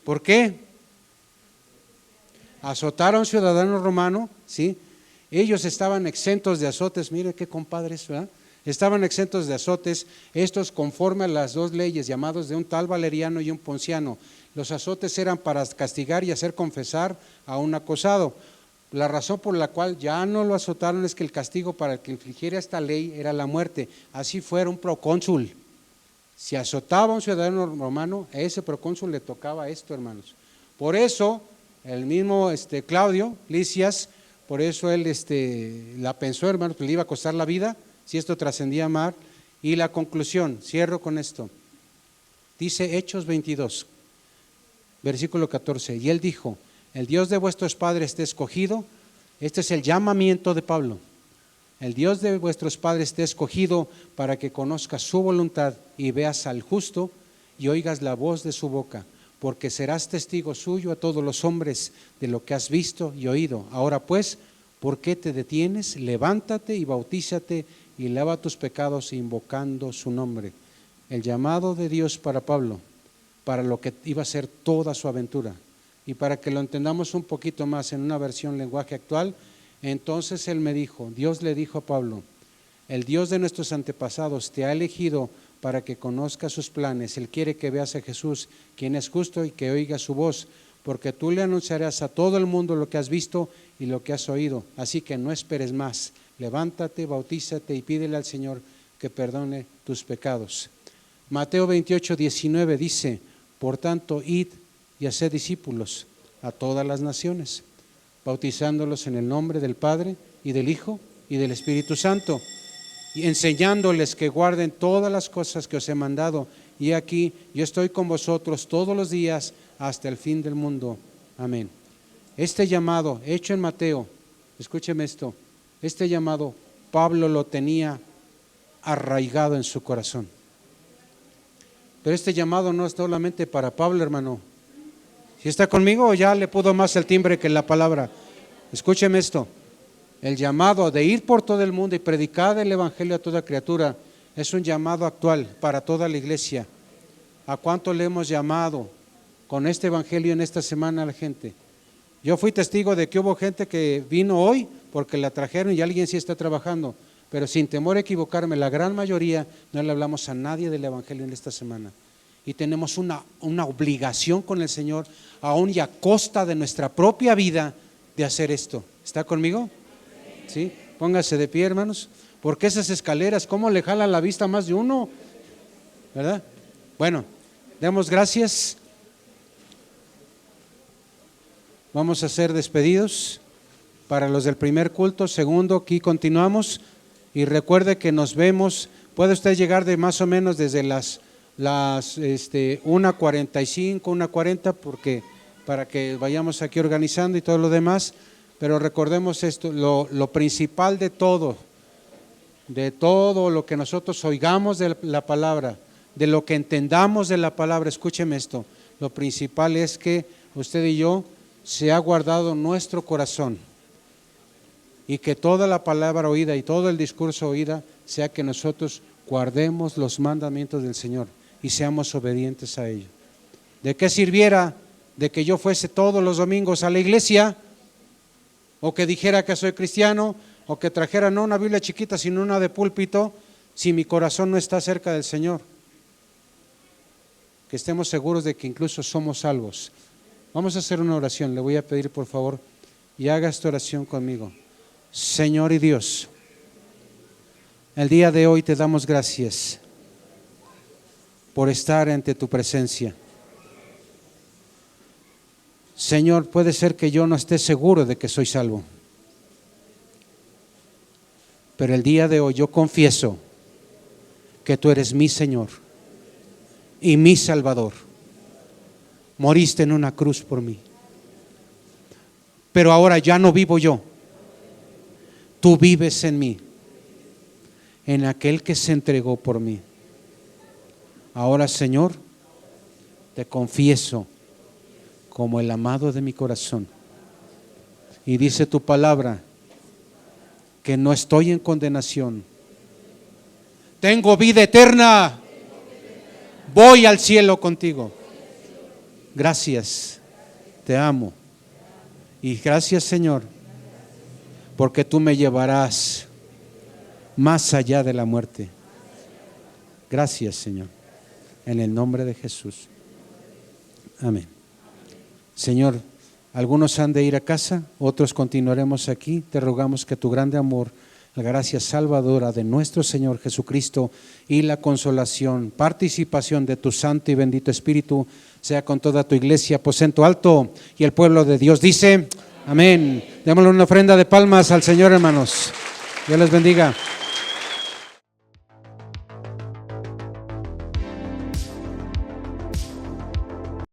¿Por qué? Azotar a un ciudadano romano, ¿sí? Ellos estaban exentos de azotes, mire qué compadres, ¿verdad? Estaban exentos de azotes, estos conforme a las 2 leyes, llamados de un tal Valeriano y un Ponciano. Los azotes eran para castigar y hacer confesar a un acosado. La razón por la cual ya no lo azotaron es que el castigo para el que infligiera esta ley era la muerte. Así fuera un procónsul. Si azotaba a un ciudadano romano, a ese procónsul le tocaba esto, hermanos. Por eso, el mismo Claudio Lisias, por eso él la pensó, hermanos, que le iba a costar la vida si esto trascendía mal, Y la conclusión, cierro con esto. Dice Hechos 22, versículo 14. Y él dijo: el Dios de vuestros padres te ha escogido. Este es el llamamiento de Pablo. El Dios de vuestros padres te ha escogido para que conozcas su voluntad y veas al justo y oigas la voz de su boca, porque serás testigo suyo a todos los hombres de lo que has visto y oído. Ahora pues, ¿por qué te detienes? Levántate y bautízate y lava tus pecados invocando su nombre. El llamado de Dios para Pablo, para lo que iba a ser toda su aventura. Y para que lo entendamos un poquito más en una versión lenguaje actual, entonces él me dijo, Dios le dijo a Pablo: el Dios de nuestros antepasados te ha elegido para que conozcas sus planes. Él quiere que veas a Jesús, quien es justo, y que oigas su voz, porque tú le anunciarás a todo el mundo lo que has visto y lo que has oído. Así que no esperes más, levántate, bautízate y pídele al Señor que perdone tus pecados. Mateo 28, 19 dice: por tanto, id y haced discípulos a todas las naciones, bautizándolos en el nombre del Padre y del Hijo y del Espíritu Santo, y enseñándoles que guarden todas las cosas que os he mandado. Y aquí yo estoy con vosotros todos los días hasta el fin del mundo. Amén. Este llamado hecho en Mateo, escúcheme esto, este llamado Pablo lo tenía arraigado en su corazón. Pero este llamado no es solamente para Pablo, hermano. ¿Sí está conmigo o ya le pudo más el timbre que la palabra? Escúcheme esto. El llamado de ir por todo el mundo y predicar el evangelio a toda criatura es un llamado actual para toda la iglesia. ¿A cuánto le hemos llamado con este evangelio en esta semana a la gente? Yo fui testigo de que hubo gente que vino hoy porque la trajeron y alguien sí está trabajando, pero sin temor a equivocarme, la gran mayoría no le hablamos a nadie del evangelio en esta semana. Y tenemos una obligación con el Señor, aún y a costa de nuestra propia vida, de hacer esto. ¿Está conmigo? ¿Sí? Póngase de pie, hermanos, porque esas escaleras, ¿cómo le jalan la vista a más de uno? ¿Verdad? Bueno, demos gracias. Vamos a ser despedidos para los del primer culto. Segundo, aquí continuamos. Y recuerde que nos vemos, puede usted llegar de más o menos desde las 1:45, 1:40, porque para que vayamos aquí organizando y todo lo demás. Pero recordemos esto, lo principal de todo lo que nosotros oigamos de la palabra, de lo que entendamos de la palabra, escúcheme esto, lo principal es que usted y yo se ha guardado nuestro corazón y que toda la palabra oída y todo el discurso oída sea que nosotros guardemos los mandamientos del Señor y seamos obedientes a ellos. ¿De qué sirviera de que yo fuese todos los domingos a la iglesia, o que dijera que soy cristiano, o que trajera no una Biblia chiquita sino una de púlpito, si mi corazón no está cerca del Señor? Que estemos seguros de que incluso somos salvos. Vamos a hacer una oración. Le voy a pedir por favor y haga esta oración conmigo. Señor y Dios, el día de hoy te damos gracias por estar ante tu presencia. Señor, puede ser que yo no esté seguro de que soy salvo, pero el día de hoy yo confieso que tú eres mi Señor y mi Salvador. Moriste en una cruz por mí, pero ahora ya no vivo yo, tú vives en mí, en aquel que se entregó por mí. Ahora, Señor, te confieso como el amado de mi corazón. Y dice tu palabra que no estoy en condenación. Tengo vida eterna. Voy al cielo contigo. Gracias. Te amo. Y gracias, Señor, porque tú me llevarás más allá de la muerte. Gracias, Señor. En el nombre de Jesús. Amén. Señor, algunos han de ir a casa, otros continuaremos aquí. Te rogamos que tu grande amor, la gracia salvadora de nuestro Señor Jesucristo y la consolación, participación de tu santo y bendito Espíritu sea con toda tu iglesia, aposento alto, y el pueblo de Dios dice amén. Démosle una ofrenda de palmas al Señor, hermanos. Dios les bendiga.